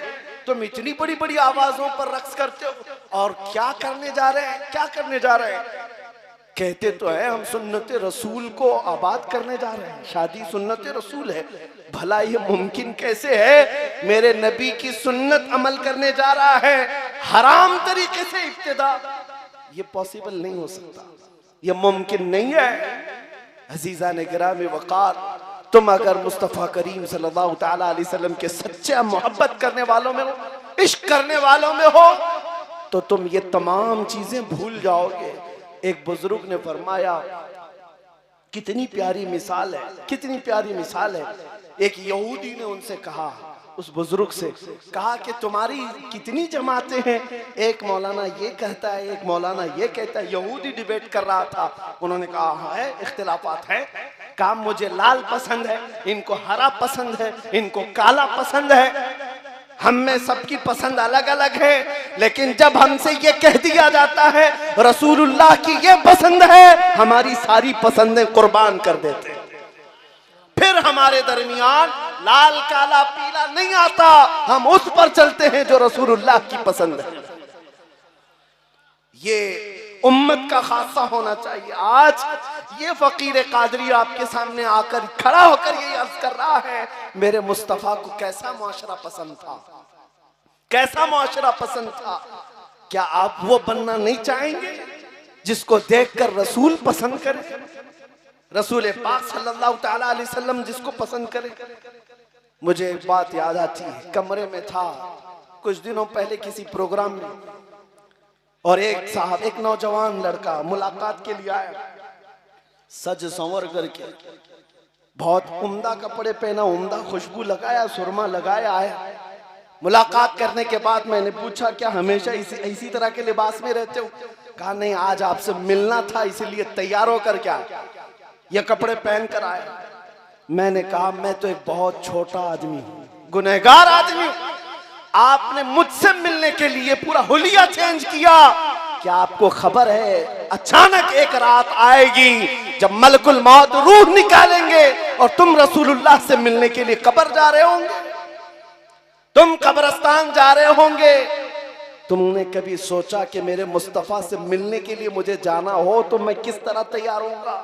तुम इतनी बड़ी बड़ी आवाजों पर रक्स करते हो, और क्या करने जा रहे हैं, क्या करने जा रहे हैं? कहते तो है हम सुन्नत रसूल को आबाद करने जा रहे हैं, शादी सुन्नत रसूल है। भला ये मुमकिन कैसे है? मेरे नबी की सुन्नत अमल करने जा रहा है, हराम तरीके से इब्तिदा। ये पॉसिबल नहीं हो सकता, ये मुमकिन नहीं है। अजीजा ने गिरामी वक़ार, तुम अगर मुस्तफ़ा करीम सल्लल्लाहु ताला अलैहि वसल्लम के सच्चे मोहब्बत करने वालों में हो, इश्क करने वालों में हो, तो तुम ये तमाम चीजें भूल जाओगे। एक बुजुर्ग ने फरमाया, कितनी प्यारी मिसाल है, कितनी प्यारी मिसाल है। एक यहूदी ने उनसे कहा, उस बुजुर्ग से, कहा कि तुम्हारी कितनी जमातें हैं? एक मौलाना ये कहता है, एक मौलाना ये कहता है। यहूदी डिबेट कर रहा था। उन्होंने कहा हाँ है, इख्तिलाफात है। कहा मुझे लाल पसंद है, इनको हरा पसंद है, इनको काला पसंद है। हम में सबकी पसंद अलग अलग है, लेकिन जब हमसे ये कह दिया जाता है रसूलुल्लाह की ये पसंद है, हमारी सारी पसंदें कुर्बान कर देते हैं। फिर हमारे दरमियान लाल काला पीला नहीं आता, हम उस पर चलते हैं जो रसूलुल्लाह की पसंद है। ये उम्मत का खासा होना चाहिए। आज ये फकीर कादरी आपके सामने आकर खड़ा होकर ये अर्ज कर रहा है, मेरे मुस्तफा को कैसा मुआशरा पसंद था, कैसा मुआशरा पसंद था। क्या आप वो बनना नहीं चाहेंगे जिसको देखकर रसूल पसंद करे, रसूल पाक सल्लल्लाहु तआला अलैहि वसल्लम जिसको पसंद करे। मुझे एक बात याद आती है, कमरे में था कुछ दिनों पहले किसी प्रोग्राम में, और एक साहब, एक नौजवान लड़का मुलाकात के लिए आया, सज संवर करके, बहुत उम्दा कपड़े पहना, उम्दा खुशबू लगाया, सुरमा लगाया आया। मुलाकात करने के बाद मैंने पूछा क्या हमेशा इसी तरह के लिबास में रहते हो? कहा नहीं, आज आपसे मिलना था इसलिए तैयार होकर क्या ये कपड़े पहन कर आया। मैंने कहा मैं तो एक बहुत छोटा आदमी हूँ, गुनहगार आदमी हूँ, आपने मुझसे मिलने के लिए पूरा हुलिया चेंज किया। क्या आपको खबर है अचानक एक रात आएगी जब मलकुल मौत रूह निकालेंगे और तुम रसूलुल्लाह से मिलने के लिए कब्र जा रहे होंगे, तुम कब्रिस्तान जा रहे होंगे। तुमने कभी सोचा कि मेरे मुस्तफा से मिलने के लिए मुझे जाना हो तो मैं किस तरह तैयार होऊंगा?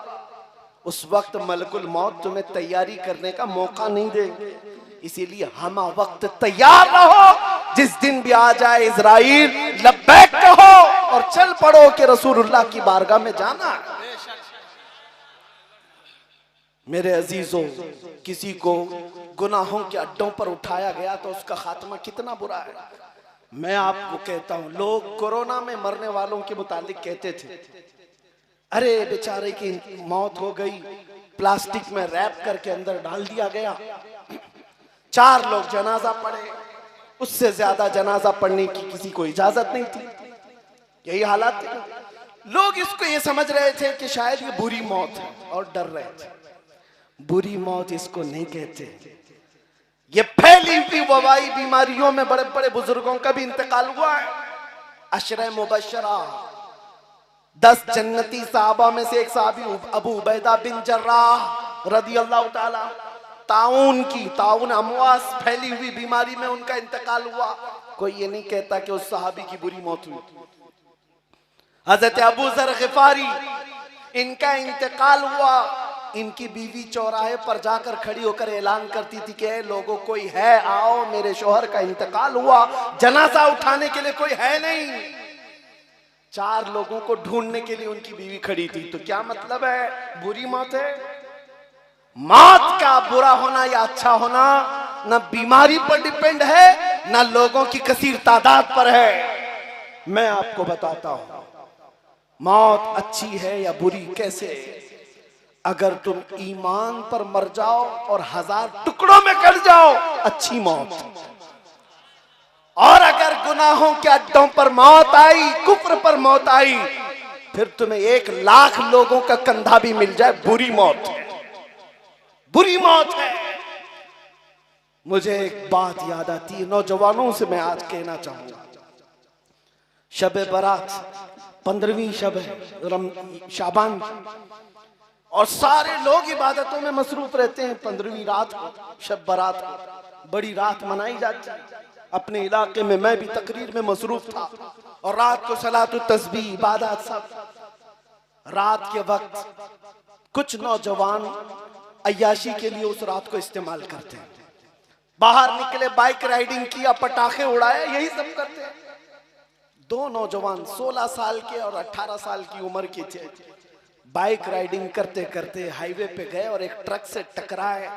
उस वक्त मलकुल मौत तुम्हें तैयारी करने का मौका नहीं देंगे, इसीलिए हम वक्त तैयार रहो। जिस दिन भी आ जाए इज़राइल, लब्बैक कहो और चल पड़ो कि रसूलुल्लाह की बारगाह में जाना है। मेरे अजीजों, किसी को गुनाहों के अड्डों पर उठाया गया तो उसका खात्मा कितना बुरा है। मैं आपको कहता हूं, लोग कोरोना में मरने वालों के मुतालिक कहते थे, अरे बेचारे की मौत हो गई, प्लास्टिक में रैप करके अंदर डाल दिया गया, 4 लोग जनाजा पढ़े, उससे ज्यादा जनाजा पढ़ने की किसी को इजाजत नहीं थी। यही हालात थे। लोग इसको ये समझ रहे थे कि शायद ये बुरी मौत है और डर रहे थे। बुरी मौत इसको नहीं कहते, ये फैली हुई वबाई बीमारियों में बड़े बड़े बुजुर्गों का भी इंतकाल हुआ है। अशरे मुबशरा 10 जन्नती साहबा में से एक साहबी अबू उबैदा बिन जर्राह रदियल्लाहु ताला, ताउन अमवास फैली हुई बीमारी में उनका इंतकाल हुआ। कोई ये नहीं कहता कि उस साहबी की बुरी मौत हुई। हजरत अबू जर गिफारी, इनका इंतकाल हुआ, इनकी बीवी चौराहे पर जाकर खड़ी होकर ऐलान करती थी कि लोगों कोई है आओ, मेरे शौहर का इंतकाल हुआ, जनाजा उठाने के लिए कोई है नहीं। 4 लोगों को ढूंढने के लिए उनकी बीवी खड़ी थी। तो क्या मतलब है बुरी मौत है? मौत का बुरा होना या अच्छा होना न बीमारी पर डिपेंड है, न लोगों की कसीर तादाद पर है। मैं आपको बताता हूं मौत अच्छी है या बुरी कैसे। अगर तुम ईमान पर मर जाओ और 1000 टुकड़ों में कट जाओ, अच्छी मौत। और अगर गुनाहों के अड्डों पर मौत आई, कुफ्र पर मौत आई, फिर तुम्हें 1 लाख लोगों का कंधा भी मिल जाए, बुरी मौत है, बुरी मौत है। मुझे एक बात याद आती है, नौजवानों से मैं आज कहना चाहूंगा, शब बारात 15वीं शब है शाबान, और सारे लोग इबादतों में मसरूफ रहते हैं। 15वीं रात को, शब बारात को बड़ी रात मनाई जाती है। अपने इलाके में मैं भी तकरीर में मसरूफ था, और रात को सलातु तस्बीह इबादत सब। रात के वक्त कुछ नौजवान अय्याशी के लिए उस रात को इस्तेमाल करते हैं। बाहर निकले, बाइक राइडिंग किया, पटाखे उड़ाए, यही सब करते हैं। 2 नौजवान 16 साल के और 18 साल की उम्र के थे, बाइक राइडिंग करते करते हाईवे पे गए और एक ट्रक से टकराए,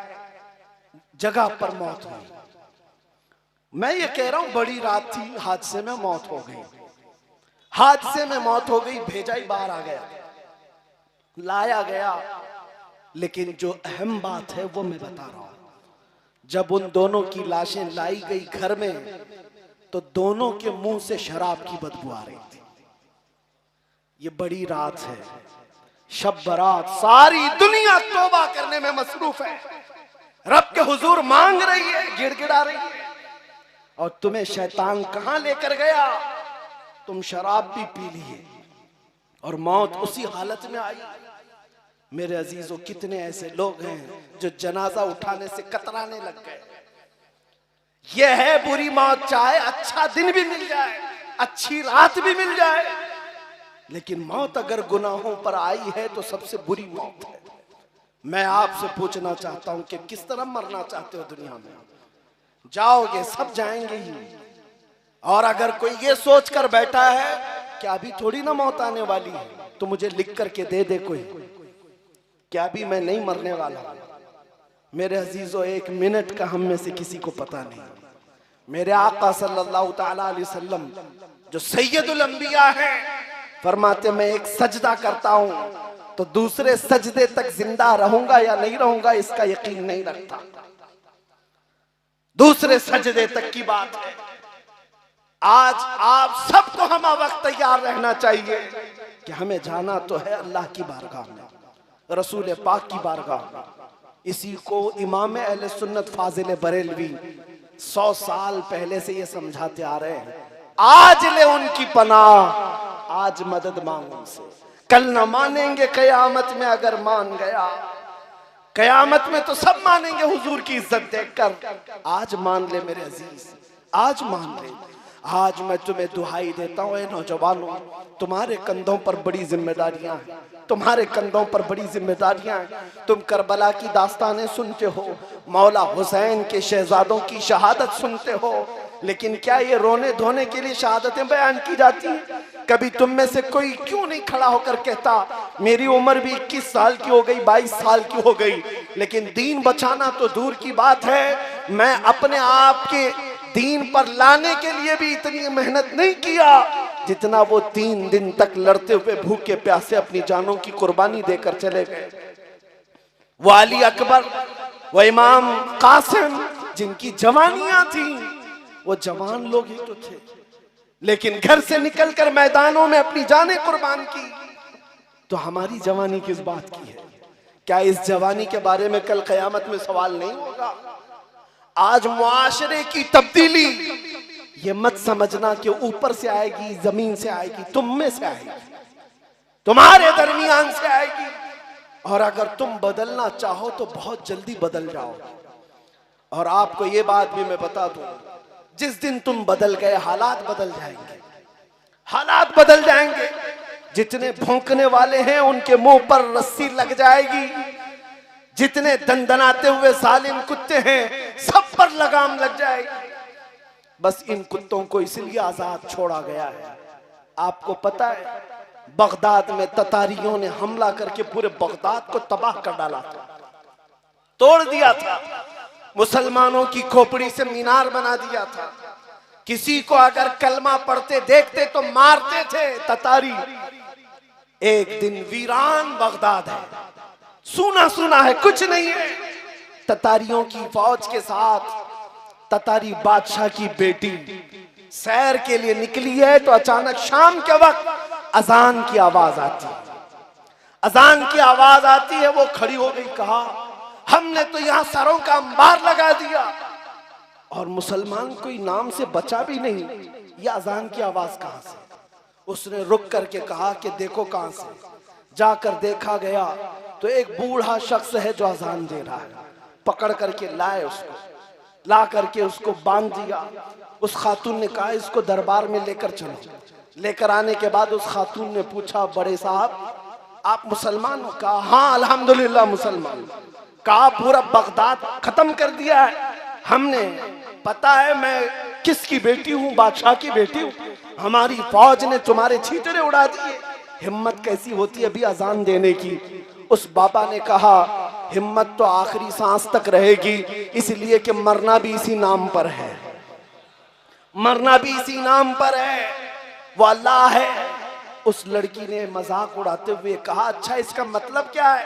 जगह पर मौत हुई। मैं ये कह रहा हूं बड़ी रात थी, हादसे में मौत हो गई, हादसे में मौत हो गई, भेजा ही बाहर आ गया, लाया गया। लेकिन जो अहम बात है वो मैं बता रहा हूं, जब उन दोनों की लाशें लाई गई घर में तो दोनों के मुंह से शराब की बदबू आ रही थी। ये बड़ी रात है, शब बरात, सारी दुनिया तौबा करने में मसरूफ है, रब के हुजूर मांग रही है, गिड़गिड़ा रही है, और तुम्हें शैतान कहां लेकर गया? तुम शराब भी पी लिए और मौत उसी हालत में आई। मेरे अजीजों, कितने ऐसे लोग हैं जो जनाजा उठाने से कतराने लग गए। यह है बुरी मौत, चाहे अच्छा दिन भी मिल जाए, अच्छी रात भी मिल जाए, लेकिन मौत अगर गुनाहों पर आई है तो सबसे बुरी मौत है। मैं आपसे पूछना चाहता हूं कि किस तरह मरना चाहते हो दुनिया में? जाओगे, सब जाएंगे ही, और अगर कोई ये सोच कर बैठा है कि अभी थोड़ी ना मौत आने वाली है, तो मुझे लिख करके दे दे कोई, क्या अभी मैं नहीं मरने वाला? मेरे अजीजों, एक मिनट का हम में से किसी को पता नहीं। मेरे आका सल्लल्लाहु ताला अलैहि वसल्लम जो सैयदुल अंबिया हैं, फरमाते मैं एक सजदा करता हूं तो दूसरे सजदे तक जिंदा रहूंगा या नहीं रहूंगा इसका यकीन नहीं रखता। दूसरे सजदे तक की बात है। आज आप सबको हम वक्त तैयार रहना चाहिए कि हमें जाना तो है अल्लाह की बारगाह में, रसूल पाक की बारगाह में। इसी को इमाम अहले सुन्नत फाजिल बरेलवी 100 साल पहले से ये समझाते आ रहे हैं। आज ले उनकी पनाह, आज मदद मांगो उनसे, कल न मानेंगे कयामत में अगर मान गया। कयामत में तो सब मानेंगे हुजूर की इज्जत देखकर। आज मान ले मेरे अजीज, आज मान ले। आज मैं तुम्हें दुहाई देता हूँ, नौजवानों, तुम्हारे कंधों पर बड़ी जिम्मेदारियां हैं, तुम्हारे कंधों पर बड़ी जिम्मेदारियां हैं। तुम करबला की दास्तानें सुनते हो, मौला हुसैन के शहजादों की शहादत सुनते हो, लेकिन क्या ये रोने धोने के लिए शहादतें बयान की जाती हैं? कभी तुम में से कोई क्यों नहीं खड़ा होकर कहता मेरी उम्र भी 21 साल की हो गई, 22 साल की हो गई, लेकिन दीन बचाना तो दूर की बात है, मैं अपने आप के दीन पर लाने के लिए भी इतनी मेहनत नहीं किया जितना वो 3 दिन तक लड़ते हुए भूखे प्यासे अपनी जानों की कुर्बानी देकर चले गए। वो अली अकबर, वो इमाम कासिम, जिनकी जवानियां थी, वो जवान लोग ही तो थे, लेकिन घर से निकलकर मैदानों में अपनी जानें कुर्बान की। तो हमारी जवानी किस बात की है? क्या इस जवानी के बारे में कल कयामत में सवाल नहीं होगा? आज मुआशरे की तब्दीली ये मत समझना कि ऊपर से आएगी, जमीन से आएगी, तुम में से आएगी, तुम्हारे दरमियान से आएगी। और अगर तुम बदलना चाहो तो बहुत जल्दी बदल जाओ। और आपको ये बात भी मैं बता दूं, जिस दिन तुम बदल गए हालात बदल जाएंगे, हालात बदल जाएंगे। जितने भौंकने वाले हैं उनके मुंह पर रस्सी लग जाएगी, जितने दंदनाते हुए सालिम कुत्ते हैं सब पर लगाम लग जाएगी। बस इन कुत्तों को इसलिए आजाद छोड़ा गया है। आपको पता है बगदाद में ततारियों ने हमला करके पूरे बगदाद को तबाह कर डाला था, तोड़ दिया था, मुसलमानों की खोपड़ी से मीनार बना दिया था। किसी को अगर कलमा पढ़ते देखते तो मारते थे ततारी। एक दिन वीरान बगदाद है, सुना सुना है, कुछ नहीं है। ततारियों की फौज के साथ ततारी बादशाह की बेटी सैर के लिए निकली है तो अचानक शाम के वक्त अजान की आवाज आती है। अजान की आवाज आती है, वो खड़ी हो गई, कहा हमने तो यहां सरों का अंबार लगा दिया और मुसलमान कोई नाम से बचा भी नहीं, ये अजान की आवाज कहां से? उसने रुक करके कहा कि देखो कहां से। जाकर देखा गया तो एक बूढ़ा शख्स है जो अजान दे रहा है। पकड़ करके लाए उसको, ला करके उसको बांध दिया। उस खातून ने कहा इसको दरबार में लेकर चलो। लेकर आने के बाद उस खातून ने पूछा बड़े साहब आप मुसलमान हो? कहा हाँ अल्हम्दुलिल्लाह मुसलमान। कहा पूरा बगदाद खत्म कर दिया है हमने, पता है मैं किसकी बेटी हूँ? बादशाह की बेटी हूँ। हमारी फौज ने तुम्हारे छींतरे उड़ा दिए, हिम्मत कैसी होती है अभी अजान देने की? उस बाबा ने कहा हिम्मत तो आखिरी सांस तक रहेगी, इसलिए कि मरना भी इसी नाम पर है, मरना भी इसी नाम पर है, वो अल्लाह है। उस लड़की ने मजाक उड़ाते हुए कहा अच्छा इसका मतलब क्या है?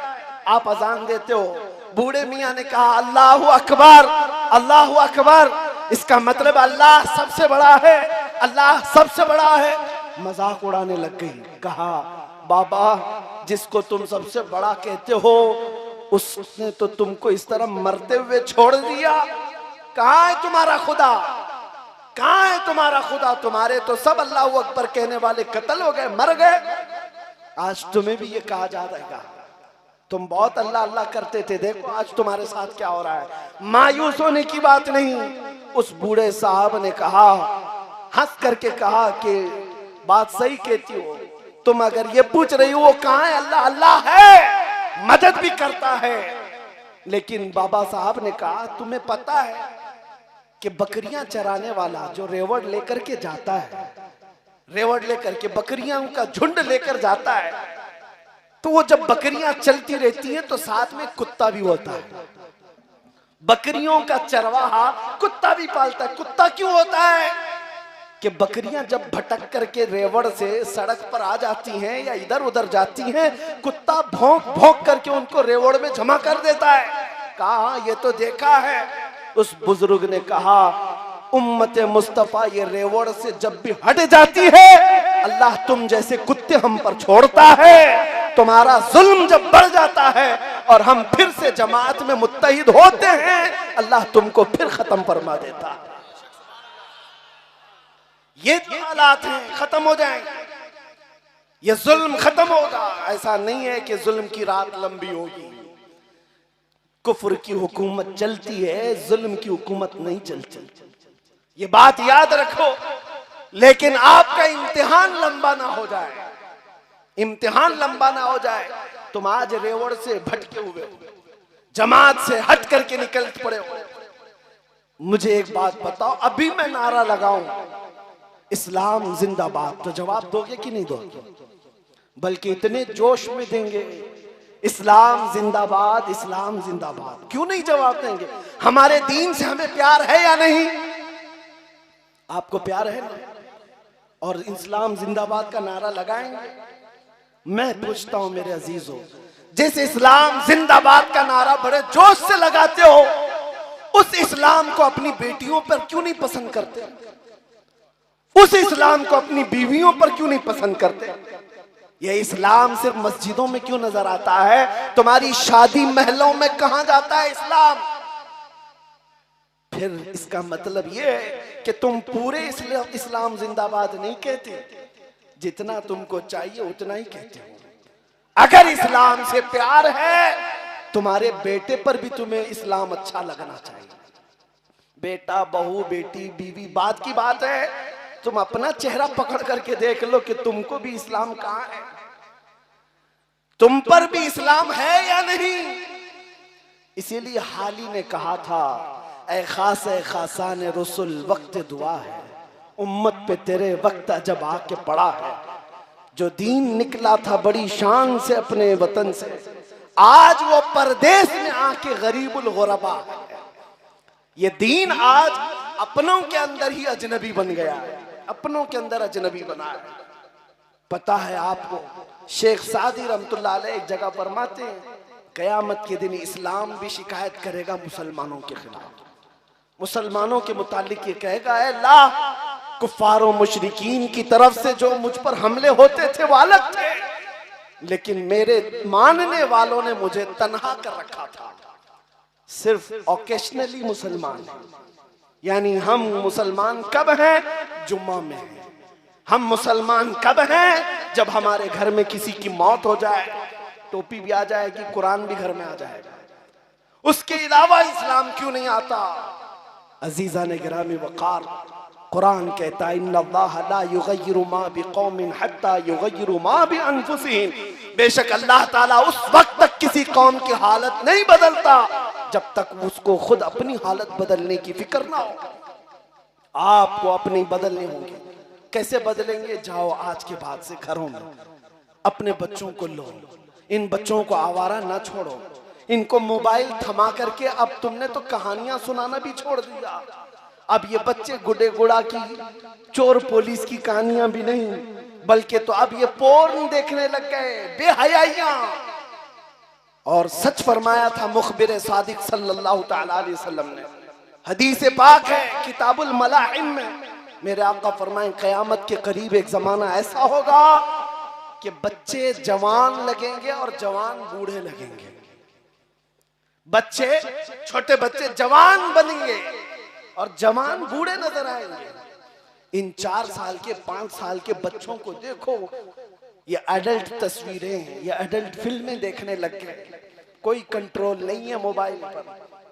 आप अजान देते हो, बूढ़े मियाँ ने कहा अल्लाहु अकबर, अल्लाहु अकबर। इसका मतलब अल्लाह सबसे बड़ा है, अल्लाह सबसे बड़ा है। मजाक उड़ाने लग गई। कहा बाबा, जिसको तुम सबसे बड़ा कहते हो उसने तो तुमको इस तरह मरते हुए छोड़ दिया। कहाँ है तुम्हारा खुदा, कहाँ है तुम्हारा खुदा? तुम्हारे तो सब अल्लाह अकबर कहने वाले कत्ल हो गए, मर गए। आज तुम्हें भी ये कहा जा रहेगा, तुम बहुत अल्लाह अल्लाह करते थे, देखो आज तुम्हारे साथ क्या हो रहा है। मायूस होने की बात नहीं। उस बूढ़े साहब ने कहा, हंस करके कहा कि बात सही कहती हो तुम। अगर ये पूछ रही हो वो कहाँ है, अल्लाह अल्लाह है, मदद भी करता है। लेकिन बाबा साहब ने कहा तुम्हें पता है कि बकरियां चराने वाला जो रेवड़ लेकर के जाता है, रेवड़ लेकर के बकरियां का झुंड लेकर जाता है, तो वो जब बकरियां चलती रहती हैं तो साथ में कुत्ता भी होता है। बकरियों का चरवाहा कुत्ता भी पालता है। कुत्ता क्यों होता है? कि बकरियां जब भटक करके रेवड़ से सड़क पर आ जाती हैं या इधर उधर जाती हैं, कुत्ता भौंक भौंक करके उनको रेवड़ में जमा कर देता है। कहा ये तो देखा है। उस बुजुर्ग ने कहा उम्मत मुस्तफा ये रेवड़ से जब भी हट जाती है, अल्लाह तुम जैसे कुत्ते हम पर छोड़ता है। तुम्हारा जुल्म जब बढ़ जाता है और हम फिर से जमात में मुत्तहिद होते हैं, अल्लाह तुमको फिर खत्म फरमा देता है। ये तो हालात हैं, खत्म हो जाएंगे, ये जुल्म खत्म होगा। ऐसा नहीं है कि जुल्म की रात लंबी होगी। कुफ्र की हुकूमत चलती है, जुल्म की हुकूमत नहीं चलती, ये बात याद रखो। लेकिन आपका इम्तिहान लंबा ना हो जाए, इम्तिहान लंबा ना हो जाए। तुम आज रेवड़ से भटके हुए हो, जमात से हट करके निकल पड़े हो। मुझे एक बात बताओ, अभी मैं नारा लगाऊं इस्लाम जिंदाबाद, तो जवाब दोगे कि नहीं दोगे? बल्कि इतने जोश में देंगे इस्लाम जिंदाबाद, इस्लाम जिंदाबाद। क्यों नहीं जवाब देंगे? हमारे दीन से हमें प्यार है या नहीं? आपको प्यार है ना? और इस्लाम जिंदाबाद का नारा लगाएंगे? मैं पूछता हूं मेरे अजीजों, जिस इस्लाम जिंदाबाद का नारा बड़े जोश से लगाते हो, उस इस्लाम को अपनी बेटियों पर क्यों नहीं पसंद करते? उस इस्लाम को अपनी बीवियों पर क्यों नहीं पसंद करते? ये इस्लाम सिर्फ मस्जिदों में क्यों नजर आता है? तुम्हारी शादी महलों में कहां जाता है इस्लाम? फिर इसका मतलब ये है कि तुम पूरे इस्लाम जिंदाबाद नहीं कहते, जितना तुमको चाहिए उतना ही कहते हो। अगर इस्लाम से प्यार है, तुम्हारे बेटे पर भी तुम्हें इस्लाम अच्छा लगना चाहिए। बेटा, बहू, बेटी, बीवी बात की बात है, तुम अपना चेहरा पकड़ करके देख लो कि तुमको भी इस्लाम कहां है, तुम पर भी इस्लाम है या नहीं। इसीलिए हाली ने कहा था, ऐ खासान रसूल वक्त दुआ है, उम्मत पे तेरे वक्त जब आके पड़ा है। जो दीन निकला था बड़ी शान से अपने वतन से, आज वो परदेश में आके गरीबुल गुरबा है। ये दीन आज अपनों के अंदर ही अजनबी बन गया है, अपनों के अंदर अजनबी बना है। पता है आपको, शेख सादी रहमतुल्लाह अलैह एक जगह फरमाते हैं, कयामत के दिन इस्लाम भी शिकायत करेगा मुसलमानों के खिलाफ। मुसलमानों के मुतालिक ये कहेगा, ऐ अल्लाह, कुफ्फारों मुशरिकीन की तरफ से जो मुझ पर हमले होते थे वो अलग थे, लेकिन मेरे मानने वालों ने मुझे तन्हा कर रखा था। सिर्फ ओकेशनली मुसलमान हैं, यानी हम मुसलमान कब हैं? जुम्मा में हैं। हम मुसलमान कब हैं? जब हमारे घर में किसी की मौत हो जाए, टोपी भी आ जाएगी, कुरान भी घर में आ जाएगा। उसके अलावा इस्लाम क्यों नहीं आता? अजीजा ने गिरामी वकार, कुरान कहता है, इन्नल्लाह ला युगय्यिरु मा बिकौमिन हत्ता युगय्यिरु मा बिअनफुसिहिम। बेशक अल्लाह ताला उस वक्त तक किसी कौम की हालत नहीं बदलता जब तक उसको खुद अपनी हालत बदलने की फिक्र ना हो। आपको अपनी बदलने होंगे। कैसे बदलेंगे? जाओ आज के बाद से घरों में अपने बच्चों को लो, इन बच्चों को आवारा ना छोड़ो, इनको मोबाइल थमा करके अब तुमने तो कहानियां सुनाना भी छोड़ दिया। अब ये बच्चे गुडे गुड़ा की, चोर पुलिस की कहानियां भी नहीं, बल्कि तो अब ये पोर्न देखने लग गए, बेहयाइयां। और सच फरमाया था मुखबिर सादिक सल्लल्लाहु तआला अलैहि वसल्लम ने। हदीस पाक है किताबुल मलाहिम में, मेरे आका फरमाए क़यामत के करीब एक जमाना ऐसा होगा कि बच्चे जवान लगेंगे और जवान बूढ़े लगेंगे। बच्चे, छोटे बच्चे जवान बनेंगे और जवान बूढ़े नजर आएंगे। इन 4 साल के 5 साल के बच्चों को देखो, ये एडल्ट तस्वीरें हैं, ये एडल्ट फिल्में देखने लग गए। कोई कंट्रोल नहीं है मोबाइल पर,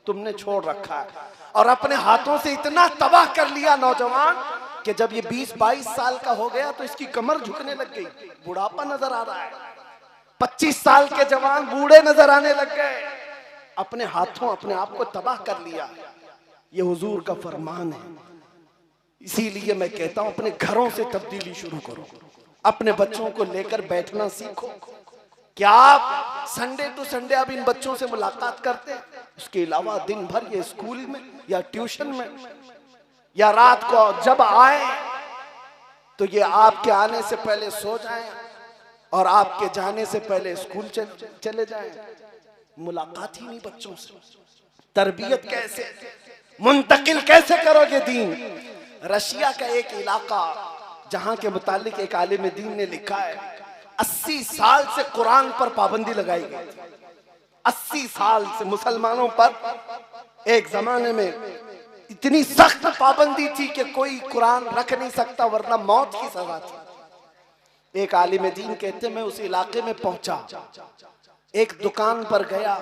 तुमने छोड़ रखा है। और अपने हाथों से इतना तबाह कर लिया नौजवान कि जब ये 20-22 साल का हो गया तो इसकी कमर झुकने लग गई, बुढ़ापा नजर आ रहा है। 25 साल के जवान बूढ़े नजर आने लग गए। अपने हाथों अपने आप को तबाह कर लिया। ये हुजूर का फरमान है। इसीलिए मैं कहता हूं अपने घरों से तब्दीली शुरू करो, अपने बच्चों को लेकर बैठना सीखो। क्या आप संडे टू संडे आप इन बच्चों से मुलाकात करते हैं? उसके अलावा दिन भर ये स्कूल में या ट्यूशन में, या रात को जब आए तो ये आपके आने से पहले सो जाएं और आपके जाने से पहले स्कूल चले जाएं। मुलाकात ही नहीं बच्चों से। तरबियत कैसे, मुंतकिल कैसे करोगे दीन? रशिया का एक इलाका जहां के मुतालिक एक आलिम दीन ने लिखा है 80 साल से कुरान पर पाबंदी लगाई गई। 80 साल से मुसलमानों पर एक जमाने में इतनी सख्त पाबंदी थी कि कोई कुरान रख नहीं सकता वरना मौत की सजा थी। एक आलिम दीन कहते मैं उस इलाके में पहुंचा, एक दुकान पर गया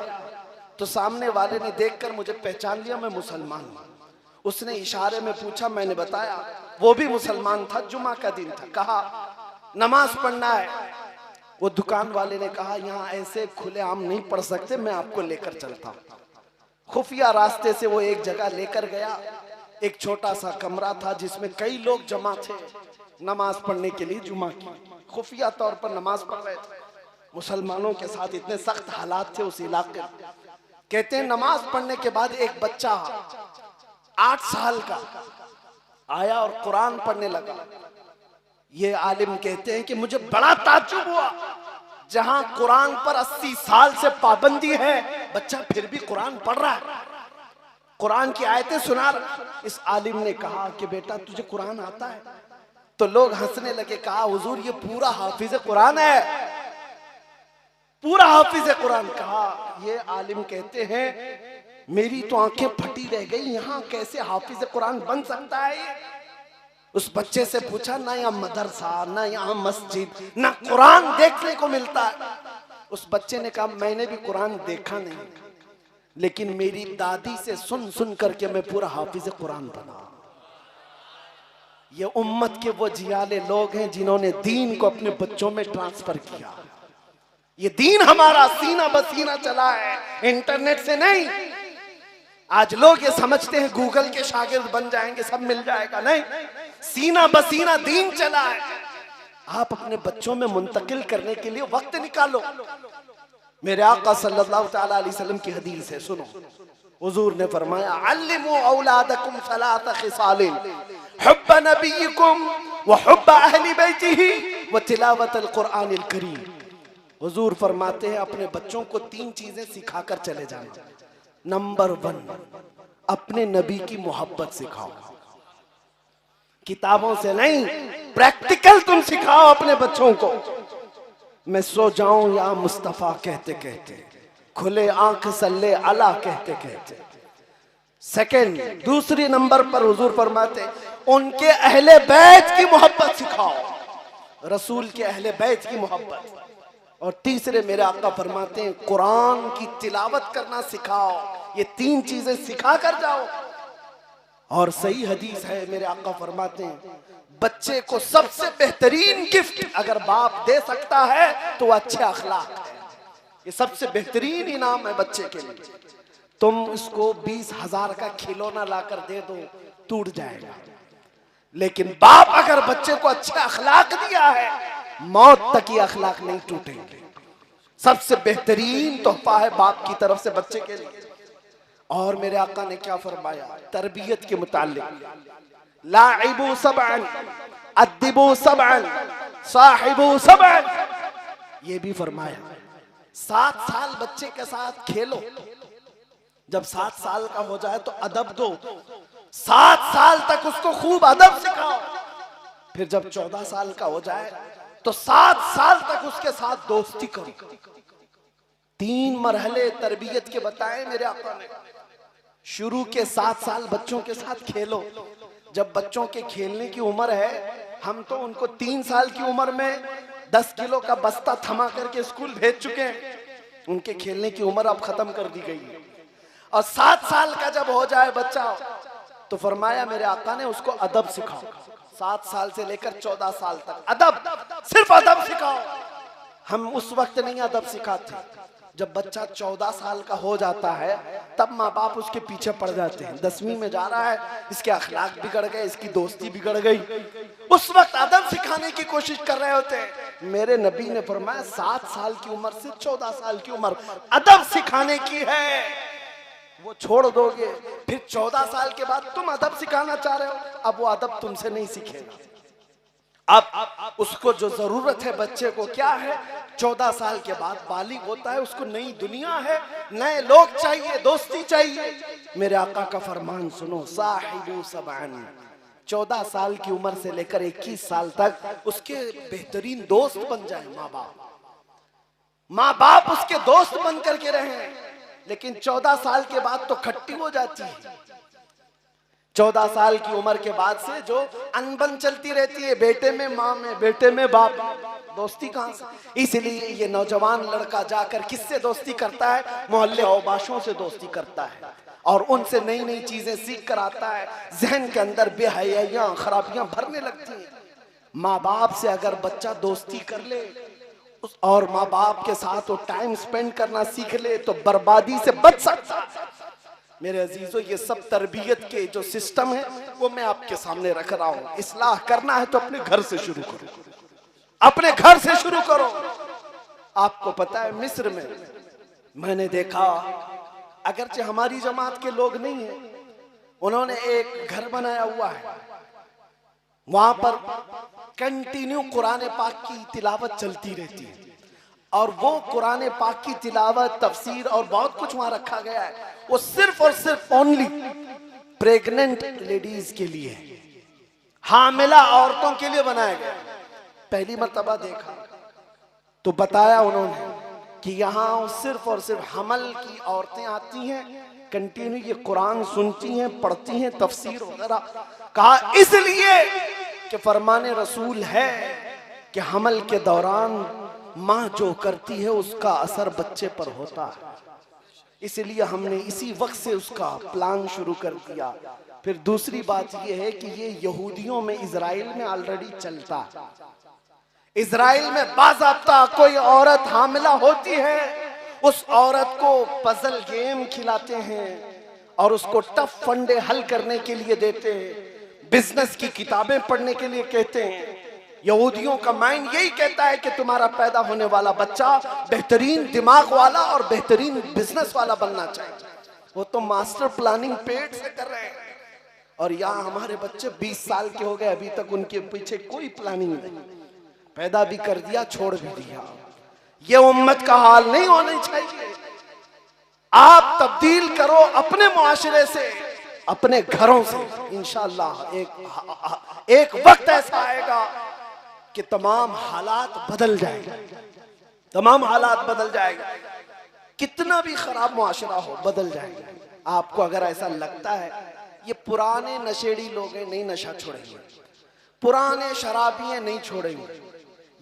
तो सामने वाले ने देखकर मुझे पहचान लिया, मैं मुसलमान हूं। उसने इशारे में पूछा, मैंने बताया, वो भी मुसलमान था, जुमा का दिन था। कहा नमाज पढ़ना है। वो दुकान वाले ने कहा यहाँ ऐसे खुलेआम नहीं पढ़ सकते, मैं आपको लेकर चलता हूँ। खुफिया रास्ते से वो एक जगह लेकर गया। एक छोटा सा कमरा था जिसमें कई लोग जमा थे नमाज पढ़ने के लिए जुमा की। खुफिया तौर पर नमाज पढ़ रहे थे। मुसलमानों के साथ इतने सख्त हालात थे उस इलाके में। कहते हैं नमाज पढ़ने के बाद एक बच्चा 8 साल का आया और कुरान पढ़ने लगा। ये आलिम कहते हैं कि मुझे बड़ा ताज्जुब हुआ, जहां कुरान पर 80 साल से पाबंदी है, बच्चा फिर भी कुरान पढ़ रहा है, कुरान की आयतें सुना रहा। इस आलिम ने कहा कि बेटा तुझे कुरान आता है? तो लोग हंसने लगे। कहा हुजूर ये पूरा हाफिज कुरान है, पूरा हाफिज कुरान। कहा ये आलिम कहते हैं मेरी तो आंखें फटी रह गई, यहाँ कैसे हाफिज कुरान बन सकता है ये? उस बच्चे से पूछा, ना यहाँ मदरसा, ना यहाँ मस्जिद, ना कुरान देखने को मिलता है। उस बच्चे ने कहा मैंने भी कुरान देखा नहीं, लेकिन मेरी दादी से सुन सुन करके मैं पूरा हाफिज कुरान बना। ये उम्मत के वो जियाले लोग हैं जिन्होंने दीन को अपने बच्चों में ट्रांसफर किया। ये दीन हमारा सीना बसीना चला है, इंटरनेट से नहीं। आज लोग ये समझते हैं गूगल के शागिर्द बन जाएंगे, सब मिल जाएगा। नहीं, सीना बसीना दीन चला है। आप अपने बच्चों में मुंतकिल करने के लिए वक्त निकालो। मेरे आका सल्लल्लाहु तआला अलैहि वसल्लम की हदीस है, सुनो। हुजूर ने फरमाया अल्लिमू औलादकुम सलात खिसालिन हुब्ब नबियिकुम व हुब्ब अहली बैतिही व तिलावतल कुरानिल करीम। हुजूर फरमाते हैं अपने बच्चों को 3 चीजें सिखाकर चले जाना। नंबर 1, अपने नबी की मोहब्बत सिखाओ। किताबों से नहीं, प्रैक्टिकल तुम सिखाओ अपने बच्चों को। मैं सो जाऊं या मुस्तफा कहते कहते, खुले आंख सल्ले अला कहते कहते। सेकंड, दूसरी नंबर पर हुजूर फरमाते उनके अहले बैत की मोहब्बत सिखाओ, रसूल के अहले बैत की मोहब्बत। और तीसरे मेरे आका फरमाते हैं कुरान की तिलावत करना सिखाओ। ये 3 चीजें सिखा कर जाओ। और सही हदीस है, मेरे आका फरमाते हैं बच्चे को सबसे बेहतरीन गिफ्ट अगर बाप दे सकता है तो अच्छे अखलाक है। ये सबसे बेहतरीन इनाम है बच्चे के लिए। तुम इसको 20,000 का खिलौना लाकर दे दो, टूट जाएगा। लेकिन बाप अगर बच्चे को अच्छे अखलाक दिया है, मौत तक ये अखलाक नहीं टूटेंगे। सबसे बेहतरीन तोहफा है बाप की तरफ से बच्चे के लिए। और मेरे आका ने क्या फरमाया तरबियत के मुताल्लिक, लाइबू सबअन अद्दिबू सबअन साहिबू सबअन। ये भी फरमाया 7 साल बच्चे के साथ खेलो, जब 7 साल का हो जाए तो अदब दो, 7 साल तक उसको खूब अदब सिखाओ। फिर जब 14 साल का हो जाए तो 7 साल तक उसके साथ दोस्ती करो। 3 मरहले तरबियत के बताए मेरे आका ने। शुरू के 7 साल बच्चों के साथ खेलो। जब बच्चों के खेलने की उम्र है, हम तो उनको 3 साल की उम्र में 10 किलो का बस्ता थमा करके स्कूल भेज चुके हैं। उनके खेलने की उम्र अब खत्म कर दी गई है। और 7 साल का जब हो जाए बच्चा, तो फरमाया मेरे आका ने उसको अदब सिखाओ। 7 साल से लेकर 14 साल तक अदब, सिर्फ अदब सिखाओ। हम उस वक्त नहीं अदब सिखाते, जब बच्चा 14 साल का हो जाता है तब माँ बाप उसके पीछे पड़ जाते हैं। 10वीं में जा रहा है, इसके अखलाक बिगड़ गए, इसकी दोस्ती बिगड़ गई, उस वक्त अदब सिखाने की कोशिश कर रहे होते हैं। मेरे नबी ने फरमाया 7 साल की उम्र से 14 साल की उम्र अदब सिखाने की है। वो छोड़ दोगे, फिर 14 साल के बाद तुम अदब सिखाना चाह रहे हो, अब वो अदब तुमसे नहीं सीखेगा। अब उसको जो जरूरत है बच्चे को क्या है, 14 साल के बाद बालिग होता है, उसको नई दुनिया है, नए लोग चाहिए, दोस्ती चाहिए। मेरे आका का फरमान सुनो, साहिबु सबअन, 14 साल की उम्र से लेकर 21 साल तक उसके बेहतरीन दोस्त बन जाए माँ बाप उसके दोस्त बन करके रहे। लेकिन 14 साल के बाद तो खट्टी हो जाती है। 14 साल की उम्र के बाद से जो अनबन चलती रहती है, बेटे में माँ में, बेटे में बाप, दोस्ती कहां से। इसलिए ये नौजवान लड़का जाकर किससे दोस्ती करता है, मोहल्ले औबाशों से दोस्ती करता है और उनसे नई नई चीजें सीख कर आता है। जहन के अंदर बेहयाइयां, खराबियां भरने लगती हैं। माँ बाप से अगर बच्चा दोस्ती कर ले और माँ बाप के साथ वो टाइम स्पेंड करना सीख ले तो बर्बादी से बच सकता है। मेरे अजीजों, ये सब तरबियत के जो सिस्टम है वो मैं आपके सामने रख रहा हूँ। इस्लाह करना है तो अपने घर से शुरू करो, अपने घर से शुरू करो। आपको पता है मिस्र में मैंने देखा, अगरचे हमारी जमात के लोग नहीं है, उन्होंने एक घर बनाया हुआ है, वहां पर कंटिन्यू कुरान पाक की तिलावत चलती रहती है और वो कुरान पाक की तिलावत, तफसीर और बहुत कुछ वहां रखा गया है। वो सिर्फ और सिर्फ ओनली प्रेग्नेंट लेडीज के लिए, हामिला औरतों के लिए बनाया गया। पहली मर्तबा देखा तो बताया उन्होंने कि यहाँ सिर्फ और सिर्फ हमल की औरतें आती हैं, कंटिन्यू ये कुरान सुनती हैं, पढ़ती हैं, तफसीर वगैरह। कहा इसलिए कि फरमाने रसूल है कि हमल के दौरान माँ जो करती है उसका असर बच्चे पर होता है। इसलिए हमने इसी वक्त से उसका प्लान शुरू कर दिया। फिर दूसरी बात यह है कि ये यहूदियों में, इजराइल में ऑलरेडी चलता है। इजराइल में बाज़ाब्ता कोई औरत हामिला होती है, उस औरत को पजल गेम खिलाते हैं और उसको टफ फंडे हल करने के लिए देते हैं, बिजनेस की किताबें पढ़ने के लिए कहते हैं। यहूदियों का माइंड यही कहता है कि तुम्हारा पैदा होने वाला बच्चा बेहतरीन दिमाग वाला और बेहतरीन बिजनेस वाला बनना चाहिए। वो तो मास्टर प्लानिंग पेट से कर रहे हैं और यहाँ हमारे बच्चे 20 साल के हो गए, अभी तक उनके पीछे कोई प्लानिंग नहीं। पैदा भी कर दिया, छोड़ भी दिया। ये उम्मत का हाल नहीं होना चाहिए। आप तब्दील करो अपने मुआशरे से, अपने घरों से। इंशाअल्लाह एक वक्त ऐसा आएगा कि तमाम हालात बदल जाएंगे, तमाम हालात बदल जाएंगे। कितना भी खराब मुआशरा हो बदल जाएगा। आपको अगर ऐसा लगता है ये पुराने नशेड़ी लोग हैं, नहीं नशा छोड़ेंगे, पुराने शराबी हैं, नहीं छोड़ेंगे,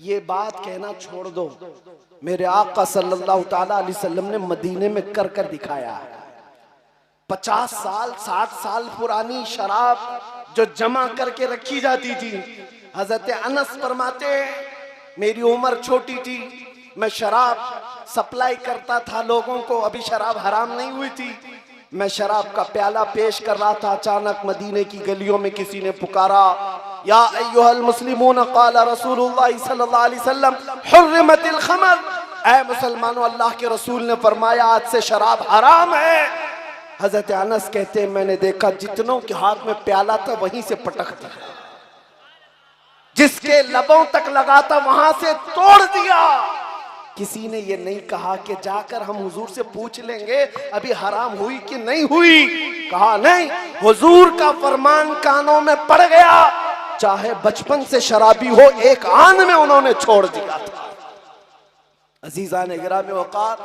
ये बात कहना छोड़ दो। मेरे आका सल्लल्लाहु ताला अलैहि वसल्लम ने मदीने में कर कर दिखाया है। 50 साल 60 साल पुरानी शराब जो जमा करके रखी जाती थी। हजरत अनस फरमाते मेरी उम्र छोटी थी, मैं शराब सप्लाई करता था लोगों को, अभी शराब हराम नहीं हुई थी। मैं शराब का प्याला पेश कर रहा था, अचानक मदीने की गलियों में किसी ने पुकारा, या अय्युहल मुस्लिमून क़ाला रसूलुल्लाह सल्लल्लाहु अलैहि वसल्लम हुर्रिमतिल खमर। ऐ मुसलमानों, अल्लाह के रसूल ने फरमाया आज से शराब हराम है। हजरत अनस कहते हैं मैंने देखा जितनों के हाथ में प्याला था वहीं से पटक दिया, जिसके लबों तक लगा था वहां से तोड़ दिया। किसी ने ये नहीं कहा कि जाकर हम हुजूर से पूछ लेंगे अभी हराम हुई कि नहीं हुई। कहा नहीं, हुजूर का फरमान कानों में पड़ गया, चाहे बचपन से शराबी हो, एक आन में उन्होंने छोड़ दिया था। अजीज़ान गिरामी वक़ार,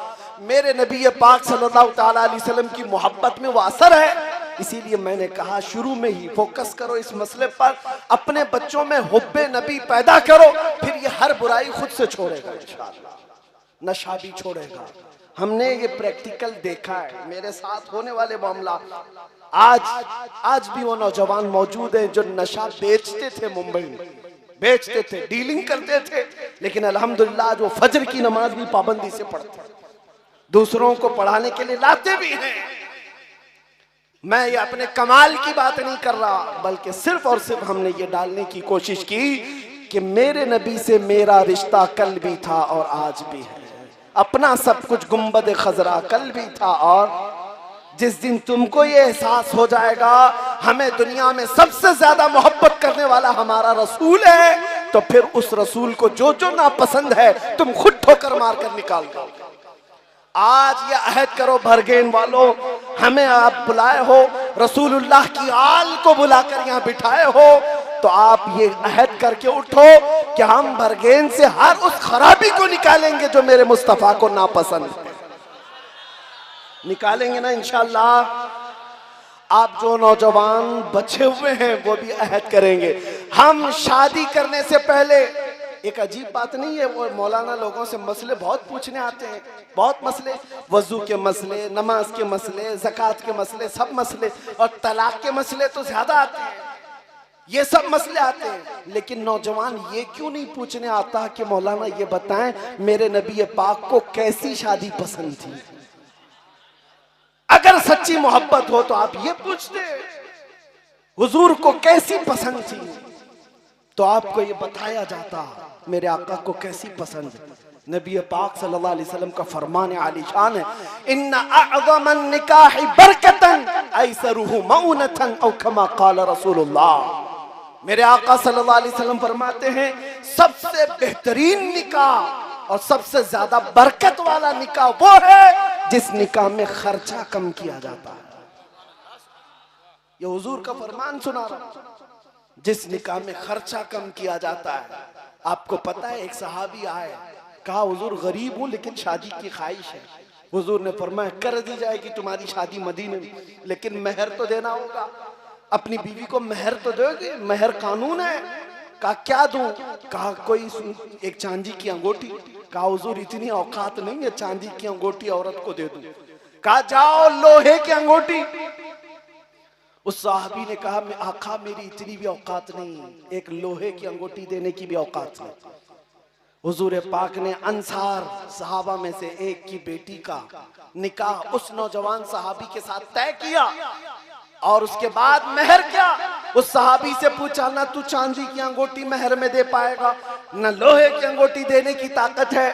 मेरे नबी पाक सल्लल्लाहु तआला अलैहि वसल्लम की मोहब्बत में वो असर है। इसीलिए मैंने कहा शुरू में ही फोकस करो इस मसले पर, अपने बच्चों में हुब्बे नबी पैदा करो, फिर ये हर बुराई खुद से छोड़ेगा इंशाअल्लाह, नशा भी छोड़ेगा। हमने ये प्रैक्टिकल देखा है, मेरे साथ होने वाले मामला। आज भी वो नौजवान मौजूद हैं जो नशा बेचते थे, मुंबई में बेचते थे, डीलिंग करते थे, लेकिन अल्हम्दुलिल्लाह जो फजर की नमाज भी पाबंदी से पढ़ते, दूसरों को पढ़ाने के लिए लाते भी हैं। मैं ये अपने कमाल की बात नहीं कर रहा, बल्कि सिर्फ और सिर्फ हमने ये डालने की कोशिश की कि मेरे नबी से मेरा रिश्ता कल भी था और आज भी है। अपना सब कुछ गुंबद खजरा कल भी था, और जिस दिन तुमको ये एहसास हो जाएगा हमें दुनिया में सबसे ज्यादा मोहब्बत करने वाला हमारा रसूल है, तो फिर उस रसूल को जो जो नापसंद है तुम खुद ठोकर मार कर निकाल दो। आज ये अहद करो भरगेन वालों, हमें आप बुलाए हो, रसूलुल्लाह की आल को बुलाकर यहाँ बिठाए हो, तो आप ये अहद करके उठो कि हम भरगेन से हर उस खराबी को निकालेंगे जो मेरे मुस्तफा को नापसंद है। निकालेंगे ना इंशाअल्लाह। आप जो नौजवान बचे हुए हैं वो भी अहद करेंगे। हम शादी करने से पहले, एक अजीब बात नहीं है, वो मौलाना लोगों से मसले बहुत पूछने आते हैं, बहुत मसले, वजू के मसले, नमाज के मसले, ज़कात के मसले, सब मसले, और तलाक के मसले तो ज्यादा आते हैं, ये सब मसले आते हैं। लेकिन नौजवान ये क्यों नहीं पूछने आता कि मौलाना ये बताएं मेरे नबी पाक को कैसी शादी पसंद थी। अगर सच्ची मोहब्बत हो तो आप ये पूछते हुजूर को कैसी पसंद थी, तो आपको ये बताया जाता मेरे आका को कैसी पसंद है। नबी पाक सल्लल्लाहु अलैहि वसल्लम का फरमान आलीशान है, इन्ना अअज़मन निकाहि बरकतन ऐसरुहु मऊनतन औ कमा क़ाल रसूलुल्लाह। मेरे आका सल्लल्लाहु अलैहि वसल्लम फरमाते हैं सबसे बेहतरीन निकाह और सबसे ज्यादा बरकत वाला निकाह वो है जिस निकाह में खर्चा कम किया जाता है। ये हुजूर का फरमान सुना रहा, जिस निकाह में खर्चा कम किया जाता है। आपको पता है एक सहाबी आए, कहा हुजूर गरीब हूं लेकिन शादी की ख्वाहिश है। हुजूर ने फरमाया कर दी जाएगी तुम्हारी शादी मदीने में, लेकिन मेहर तो देना होगा। अपनी बीवी को मेहर तो दोगे, मेहर कानून है। कहा क्या दूं? कहा कोई एक चांदी की अंगूठी। कहा हुजूर इतनी औकात नहीं है चांदी की अंगूठी औरत को दे दूं। कहा जाओ लोहे की अंगूठी। उस साहबी ने कहा मैं आका मेरी इतनी भी औकात नहीं, एक लोहे की अंगूठी देने की भी औकात नहीं। हुजूर पाक ने अंसार सहाबा में से एक की बेटी का निकाह उस नौजवान सहाबी के साथ तय किया, और उसके बाद मेहर क्या, उस सहाबी से पूछा ना तू चांदी की अंगूठी मेहर में दे पाएगा, न लोहे की अंगूठी देने की ताकत है।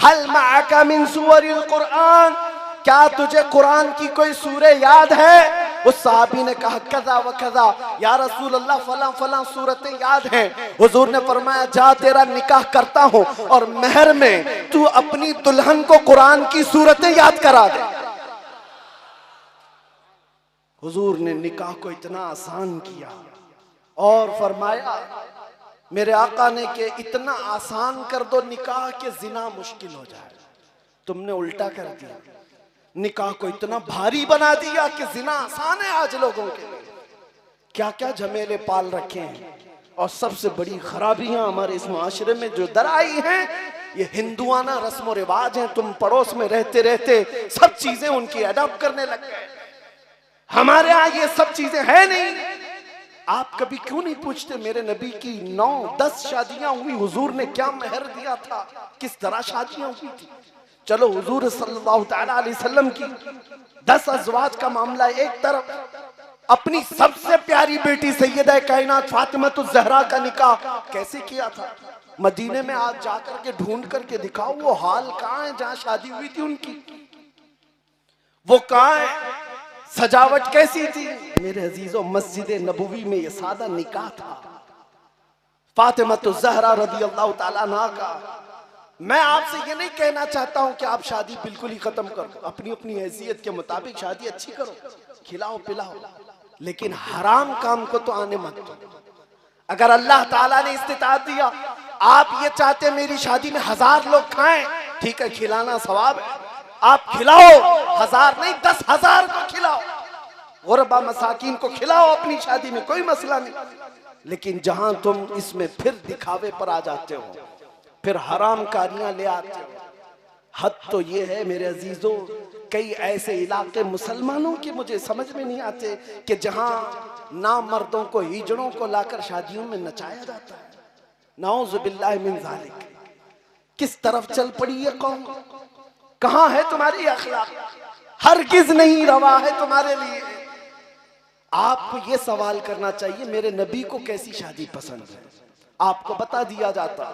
हल माअका मिन सूवरिल कुरान, क्या तुझे कुरान की कोई सूरे याद है? उस सहाबी ने कहा कज़ा व कज़ा या रसूल अल्लाह, फलां फलां सूरतें याद हैं। हुजूर ने फरमाया जा तेरा निकाह करता हूं और मेहर में तू अपनी दुल्हन को कुरान की सूरतें याद करा दे। हुजूर ने निकाह को इतना आसान किया और फरमाया मेरे आका ने कि इतना आसान कर दो निकाह के जिना मुश्किल हो जाए। तुमने उल्टा कर दिया, निकाह को इतना भारी बना दिया कि जिना आसान है। आज लोगों के क्या क्या झमेले पाल रखे हैं, और सबसे बड़ी खराबियां हमारे इस मुआशरे में जो दर आई हैं ये हिंदुआना रस्म रिवाज हैं। तुम पड़ोस में रहते रहते सब चीजें उनकी अडॉप्ट करने लग गए। हमारे यहाँ ये सब चीजें है नहीं। आप कभी क्यों नहीं पूछते मेरे नबी की 9-10 शादियां हुई, हुजूर ने क्या मेहर दिया था, किस तरह शादियां हुई थी। चलो हुजूर सल्लल्लाहु तआला अलैहि वसल्लम की 10 अज़वाज का मामला एक तरफ, अपनी सबसे प्यारी बेटी सैयदा कायनात फातिमातुज़ ज़हरा का निकाह कैसे किया था। मदीने में आज जाकर के ढूंढ करके दिखाओ वो हाल कहाँ है जहाँ शादी हुई थी उनकी, वो कहाँ है, सजावट कैसी थी। मेरे अजीजों मस्जिद नबवी में ये सादा निकाह था। फातिमातुज़ ज़हरा रज़ियल्लाहु ताला अन्हा का मैं आपसे ये नहीं कहना चाहता हूं कि आप शादी बिल्कुल ही खत्म करो, अपनी अपनी हैसियत के मुताबिक शादी अच्छी करो, खिलाओ पिलाओ, लेकिन हराम काम को तो आने मत दो। अगर अल्लाह ताला ने इस्तिताअत दिया, आप ये चाहते मेरी शादी में 1000 लोग खाएं, ठीक है, खिलाना सवाब है, आप खिलाओ, 1000 नहीं 10,000 को खिलाओ, गुरबा मसाकीन को खिलाओ अपनी शादी में, कोई मसला नहीं। लेकिन जहां तुम इसमें फिर दिखावे पर आ जाते हो, फिर हराम कारियां ले आते हो, हद तो ये है मेरे अजीजों, कई ऐसे इलाके मुसलमानों के मुझे समझ में नहीं आते कि जहां नाम मर्दों को, हिजड़ों को लाकर शादियों में नचाया जाता है। नाउज़ु बिल्लाहि मिन ज़ालिक। किस तरफ चल पड़ी ये कौम? कहां है तुम्हारी अखलाक? हरगिज नहीं रवा है तुम्हारे लिए। आपको ये सवाल करना चाहिए मेरे नबी को कैसी शादी पसंद है, आपको बता दिया जाता,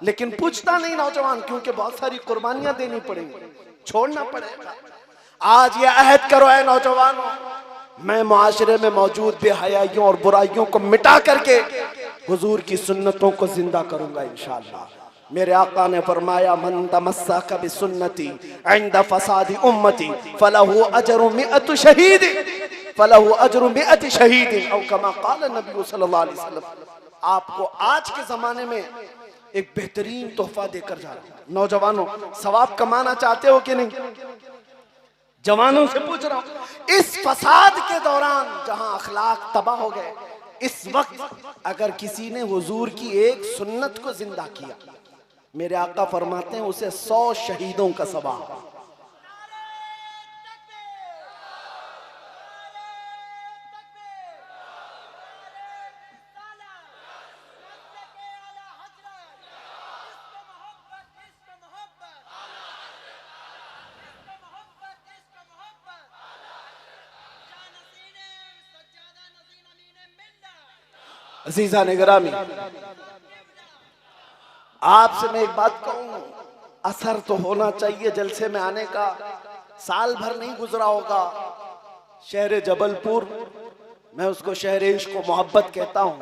लेकिन पूछता नहीं नौजवान, क्योंकि बहुत सारी कुर्बानियां देनी पड़ेंगी, छोड़ना पड़ेगा। आज ये अहद करो है नौजवानों, मैं मुआशरे में मौजूद बेहयाइयों और बुराइयों को मिटा करके हुजूर की सुन्नतों को जिंदा करूंगा इंशाअल्लाह। मेरे आका ने फरमाया, मन तमस्सक बिसुन्नती इंद फसादी उम्मती फलहु अजरु मिअतु शहीद, फलहु अजरु मिअति शहीद, औ कमा क़ाल नबी सल्लल्लाहु अलैहि वसल्लम। आपको आज के जमाने में एक बेहतरीन तोहफा देकर जा रहा हूं। नौजवानों, सवाब कमाना चाहते हो कि नहीं? जवानों से पूछ रहा हूं, इस फसाद के दौरान जहां अखलाक तबाह हो गए, इस वक्त अगर किसी ने हुजूर की एक सुन्नत को जिंदा किया, मेरे आका फरमाते हैं उसे 100 शहीदों का सवाब। अजीजा ने गिरामी, आपसे मैं एक बात कहूं, असर तो होना चाहिए जलसे में आने का। साल भर नहीं गुजरा होगा, शहर जबलपुर, मैं उसको शहर इश्क को मोहब्बत कहता हूं,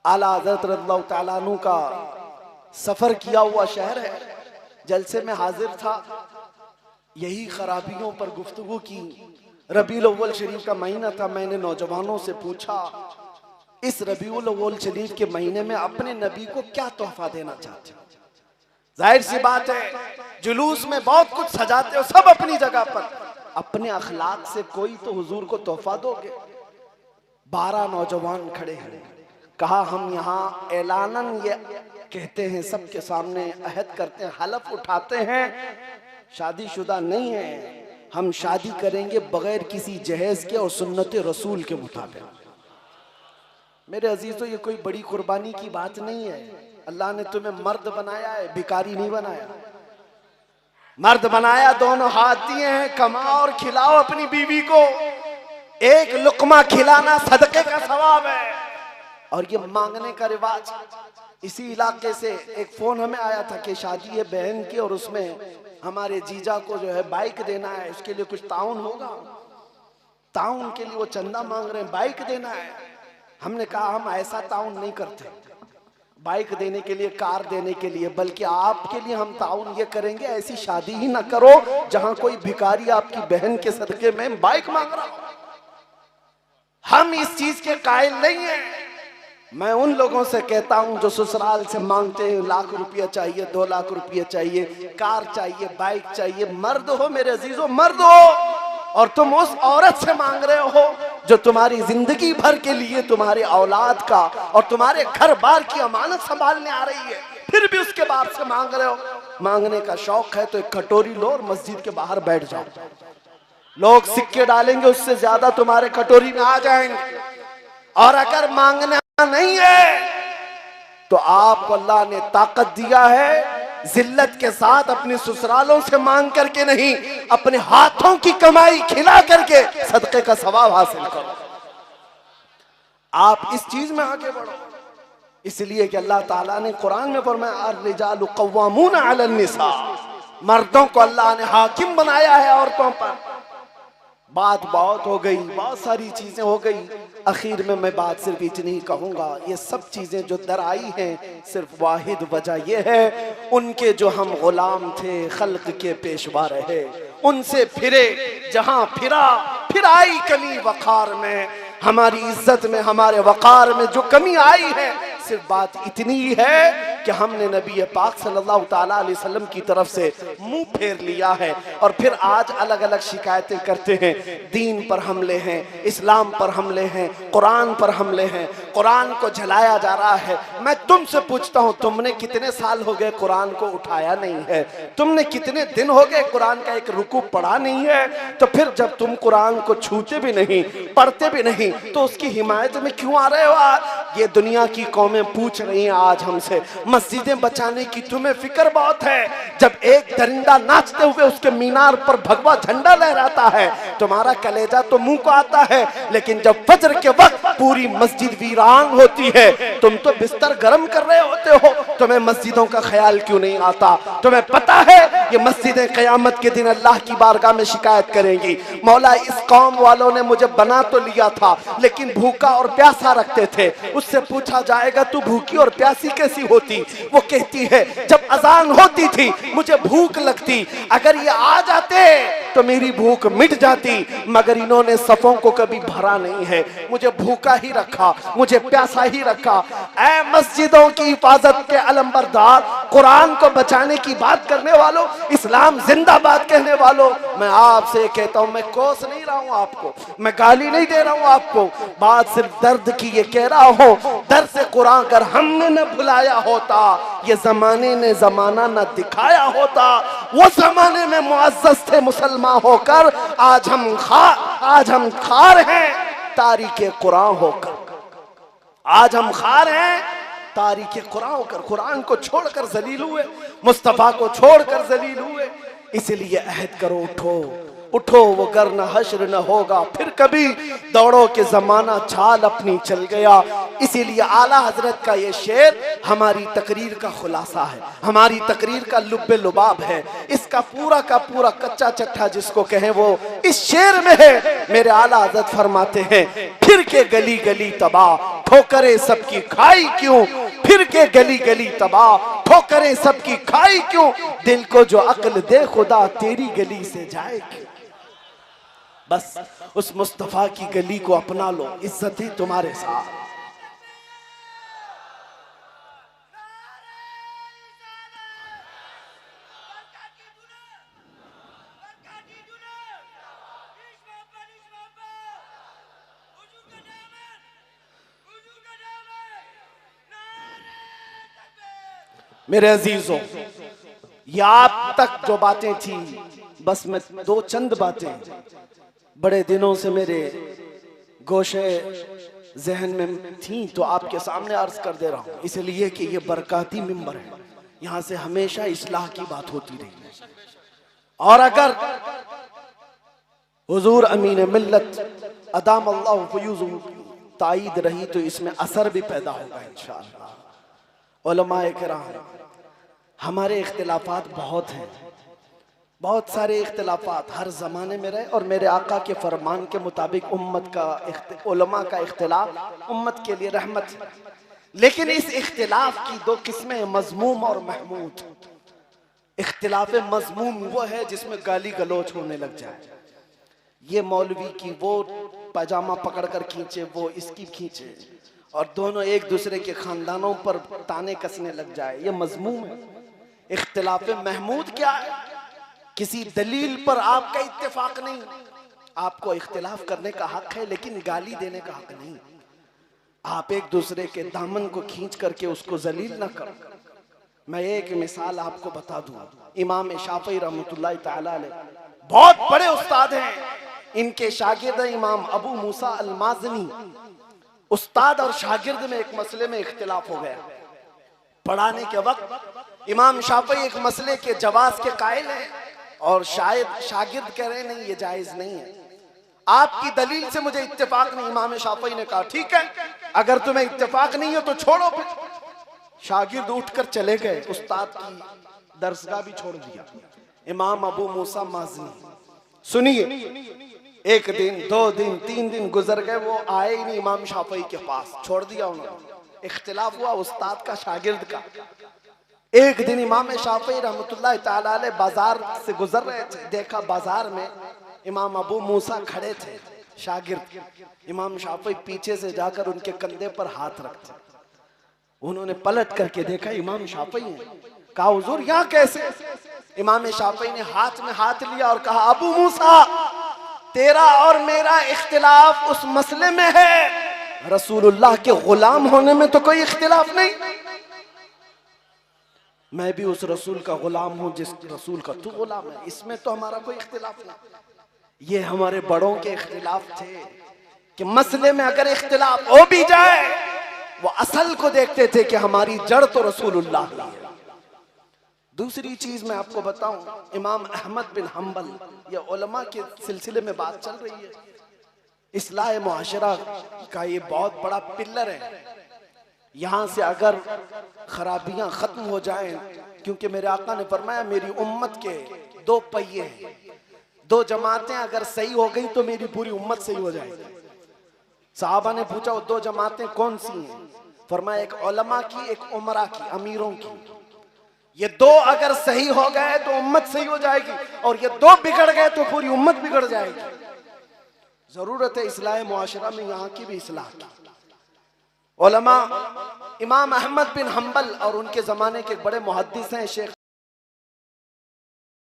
आला हज़रत रज़ियल्लाहु तआला अन्हु का सफर किया हुआ शहर है। जलसे में हाजिर था, यही खराबियों पर गुफ्तगू की। रबीउल अव्वल शरीफ का महीना था। मैंने नौजवानों से पूछा, इस रबीउल अव्वल शरीफ के महीने में अपने नबी को क्या तोहफा देना चाहते हो? जाहिर सी बात है, जुलूस में बहुत कुछ सजाते हो, सब अपनी जगह पर, अपने अखलाक से कोई तो हुजूर को तोहफा दोगे। 12 नौजवान खड़े हैं। कहा, हम यहाँ ऐलानन ये कहते हैं, सबके सामने अहद करते हैं, हलफ उठाते हैं, शादीशुदा नहीं है, हम शादी करेंगे बगैर किसी जहेज के और सुन्नत रसूल के मुताबिक। मेरे अजीजों, ये कोई बड़ी कुर्बानी की बात नहीं है। अल्लाह ने तुम्हें मर्द बनाया है, भिखारी नहीं बनाया। मर्द बनाया, दोनों हाथ दिए हैं, कमाओ और खिलाओ अपनी बीवी को। एक लुकमा खिलाना सदके का सवाब है। और ये मांगने का रिवाज, इसी इलाके से एक फोन हमें आया था कि शादी है बहन की और उसमें हमारे जीजा को जो है बाइक देना है, उसके लिए कुछ ताउन होगा। ताउन के लिए वो चंदा मांग रहे हैं, बाइक देना है। हमने कहा, हम ऐसा ताउन नहीं करते बाइक देने के लिए, कार देने के लिए, बल्कि आपके लिए हम ताउन ये करेंगे, ऐसी शादी ही ना करो जहां कोई भिखारी आपकी बहन के सदके में बाइक मांग रहा हो। हम इस चीज के कायल नहीं है। मैं उन लोगों से कहता हूं जो ससुराल से मांगते हैं, लाख रुपया चाहिए, 2 लाख रुपया चाहिए, कार चाहिए, बाइक चाहिए। मर्द हो मेरे अजीजों, मर्द हो, और तुम उस औरत से मांग रहे हो जो तुम्हारी जिंदगी भर के लिए तुम्हारे औलाद का और तुम्हारे घर बार की अमानत संभालने आ रही है, फिर भी उसके बाप से मांग रहे हो। मांगने का शौक है तो एक कटोरी लो और मस्जिद के बाहर बैठ जाओ, लोग सिक्के डालेंगे, उससे ज्यादा तुम्हारे कटोरी में आ जाएंगे। और अगर मांगना नहीं है तो आपको अल्लाह ने ताकत दिया है, जिल्लत के साथ अपने ससुरालों से मांग करके नहीं, अपने हाथों की कमाई खिला करके सदके का सवाब हासिल करो। आप इस चीज में आगे बढ़ो, इसलिए कि अल्लाह ताला ने कुरान में फरमाया, अर्रिजालु कव्वामून अलन निसा, मर्दों को अल्लाह ने हाकिम बनाया है औरतों पर। बात बहुत हो गई, बहुत सारी चीजें हो गई। आखिर में मैं बात सिर्फ इतनी कहूंगा, ये सब चीजें जो दर आई हैं सिर्फ वाहिद वजह ये है, उनके जो हम गुलाम थे खल्क के पेशवा रहे, उनसे फिरे जहां फिरा, फिर आई कमी वकार में। हमारी इज्जत में, हमारे वकार में जो कमी आई है, सिर्फ बात इतनी है कि हमने नबी पाक सल्लल्लाहु ताला अलैहि वसल्लम की तरफ से मुंह फेर लिया है और फिर आज अलग अलग शिकायतें करते हैं। दीन पर हमले हैं, इस्लाम पर हमले हैं, कुरान पर हमले हैं, कुरान को जलाया जा रहा है। मैं तुमसे पूछता हूं, तुमने कितने साल हो गए कुरान को उठाया नहीं है? तुमने कितने दिन हो गए कुरान का एक रुकू पढ़ा नहीं है? तो फिर जब तुम कुरान को छूते भी नहीं, पढ़ते भी नहीं, तो उसकी हिमायत में क्यों आ रहे हो? आज ये दुनिया की कौमें पूछ रही हैं आज हमसे, मस्जिदें बचाने की तुम्हें फिक्र बहुत है। जब एक दरिंदा नाचते हुए उसके मीनार पर भगवा झंडा लहराता है, तुम्हारा कलेजा तो मुंह को आता है, लेकिन जब फजर के वक्त पूरी मस्जिद वीरान होती है, तुम तो बिस्तर गर्म कर रहे होते हो। तुम्हें मस्जिदों का ख्याल क्यों नहीं आता? तुम्हें पता है ये मस्जिदें क़यामत के दिन अल्लाह की बारगाह में शिकायत करेंगी, मौला इस कौम वालों ने मुझे बना तो लिया था लेकिन भूखा और प्यासा रखते थे। उससे पूछा जाएगा तू भूखी और प्यासी कैसी होती? वो कहती है जब अजान होती थी मुझे भूख लगती, अगर ये आ जाते तो मेरी भूख मिट जाती, मगर इन्होंने सफों को कभी भरा नहीं है, मुझे भूखा ही रखा, मुझे प्यासा ही रखा। ऐ मस्जिदों की हिफाजत के अलंबरदार, कुरान को बचाने की बात करने वालों, इस्लाम जिंदाबाद कहने वालों, मैं आपसे कहता हूं, मैं कोस नहीं रहा हूं आपको, मैं गाली नहीं दे रहा हूं आपको, बात सिर्फ दर्द की ये कह रहा हूं। दर्द से कुरान अगर हमने न भुलाया होता, ये जमाने ने जमाना न दिखाया होता, वो जमाने में मुअज़्ज़ज़ थे मुसलमान होकर, आज हम खार हैं तारीके कुरान होकर, आज हम खार हैं तारीके कुरान होकर। कुरान को छोड़कर जलील हुए, मुस्तफा को छोड़कर जलील हुए। इसलिए अहद करो, उठो उठो, वो गर न हश्र न होगा फिर कभी, दौड़ो के जमाना चाल अपनी चल गया। इसीलिए आला हजरत का ये शेर हमारी तकरीर का खुलासा है, हमारी तकरीर का लुब्बे लुबाब है। इसका पूरा का पूरा कच्चा चट्टा जिसको कहें वो इस शेर में है। मेरे आला हजरत फरमाते हैं, फिर के गली गली तबाह ठोकरे सबकी खाई क्यों, फिर के गली गली तबाह ठोकरे सबकी खाई क्यों, दिल को जो अक्ल दे खुदा तेरी गली से जाए क्यों। बस उस मुस्तफा की गली को अपना लो, इज्जत ही तुम्हारे साथ। मेरे अजीजों, ये आप तक जो बातें थी, बस मैं दो चंद बातें बड़े दिनों से मेरे गोशे जहन में थी तो आपके सामने अर्ज कर दे रहा हूं, इसलिए कि ये बरकाती मिंबर है, यहां से हमेशा इस्लाह की बात होती रही। और अगर हुजूर अमीन मिल्लत अदाम अल्लाह फयूज़ुहु ताईद रही तो इसमें असर भी पैदा होगा इंशाअल्लाह। उलमाए किराम, हमारे इख्तिलाफात बहुत हैं, बहुत सारे इख्तिलाफात हर ज़माने में रहे, और मेरे आका के फरमान के मुताबिक उम्मत का उलमा का इख्तिलाफ उम्मत के लिए रहमत है। लेकिन इस इख्तिलाफ की दो किस्में, मजमूम और महमूद। इख्तिलाफ मजमूम वो है जिसमें गाली गलोच होने लग जाए, ये मौलवी की वो पैजामा पकड़ कर खींचे, वो इसकी खींचे, और दोनों एक दूसरे के खानदानों पर ताने कसने लग जाए, ये मजमूम है। इख्तिलाफ महमूद क्या है? किसी दलील पर आपका इत्तेफाक नहीं, आपको इख्तिलाफ करने का हक है लेकिन गाली देने का हक नहीं। आप एक दूसरे के दामन को खींच करके उसको जलील ना करो। मैं एक मिसाल आपको बता दूं, इमाम शाफी रहमतुल्लाह तआला अलैह बहुत बड़े उस्ताद हैं, इनके शागिर्द इमाम अबू मूसा अल-माज़नी। उस्ताद और शागिर्द में एक मसले में इख्तिलाफ हो गया। पढ़ाने के वक्त इमाम शाफी एक मसले के जवाज के कायल हैं और शायद शागिर्द कह रहे नहीं ये जायज नहीं है, आपकी दलील से मुझे इत्तेफाक नहीं। इमाम शाफी ने कहा ठीक है, अगर तुम्हें इत्तेफाक नहीं हो तो छोड़ो। फिर शागिर्द उठकर चले गए, उस्ताद की दरसगाह भी छोड़ दिया। इमाम अबू मूसा माज़नी, सुनिए, एक दिन, 2 दिन, 3 दिन गुजर गए, वो आए ही नहीं इमाम शाफई के पास, छोड़ दिया उन्होंने। इख्तिलाफ हुआ उस्ताद का शागिर्द का। एक दिन इमाम शाफई रहमतुल्लाह ताला अलैह बाजार से गुजर रहे थे, देखा बाजार में इमाम अबू मूसा खड़े थे शागिर्द। इमाम शाफई पीछे से जाकर उनके कंधे पर हाथ रखते, उन्होंने पलट करके देखा इमाम शाफई हैं। कहा हुजूर यहाँ कैसे? इमाम शाफई ने हाथ में हाथ लिया और कहा अबू मूसा, तेरा और मेरा इख्तिलाफ उस मसले में है, रसूलुल्लाह के गुलाम होने में तो कोई इख्तिलाफ नहीं। मैं भी उस रसूल का गुलाम हूं जिस रसूल का तू गुलाम है, इसमें तो हमारा कोई इख्तिलाफ नहीं। ये हमारे बड़ों के इख्तिलाफ थे कि मसले में अगर इख्तिलाफ हो भी जाए, वो असल को देखते थे कि हमारी जड़ तो रसूलुल्लाह ही है। दूसरी चीज मैं आपको बताऊं, इमाम अहमद बिन हम्बल, ये उलमा के सिलसिले में बात चल रही है, इस्लाह मुआशरा का ये बहुत बड़ा पिल्लर है। यहाँ से अगर खराबियां खत्म हो जाएं, क्योंकि मेरे आका ने फरमाया मेरी उम्मत के 2 पहिए हैं, 2 जमातें अगर सही हो गई तो मेरी पूरी उम्मत सही हो जाएगी। साहबा ने पूछा वो 2 जमातें कौन सी हैं? फरमाया एक उलमा की, एक उमरा की, अमीरों की। ये 2 अगर सही हो गए तो उम्मत सही हो जाएगी, और ये 2 बिगड़ गए तो पूरी उम्मत बिगड़ जाएगी। जरूरत है इस्लाह मुआशरा में यहाँ की भी इस्लाह की। उलमा इमाम अहमद बिन हम्बल और उनके जमाने के बड़े मुहद्दिस हैं शेख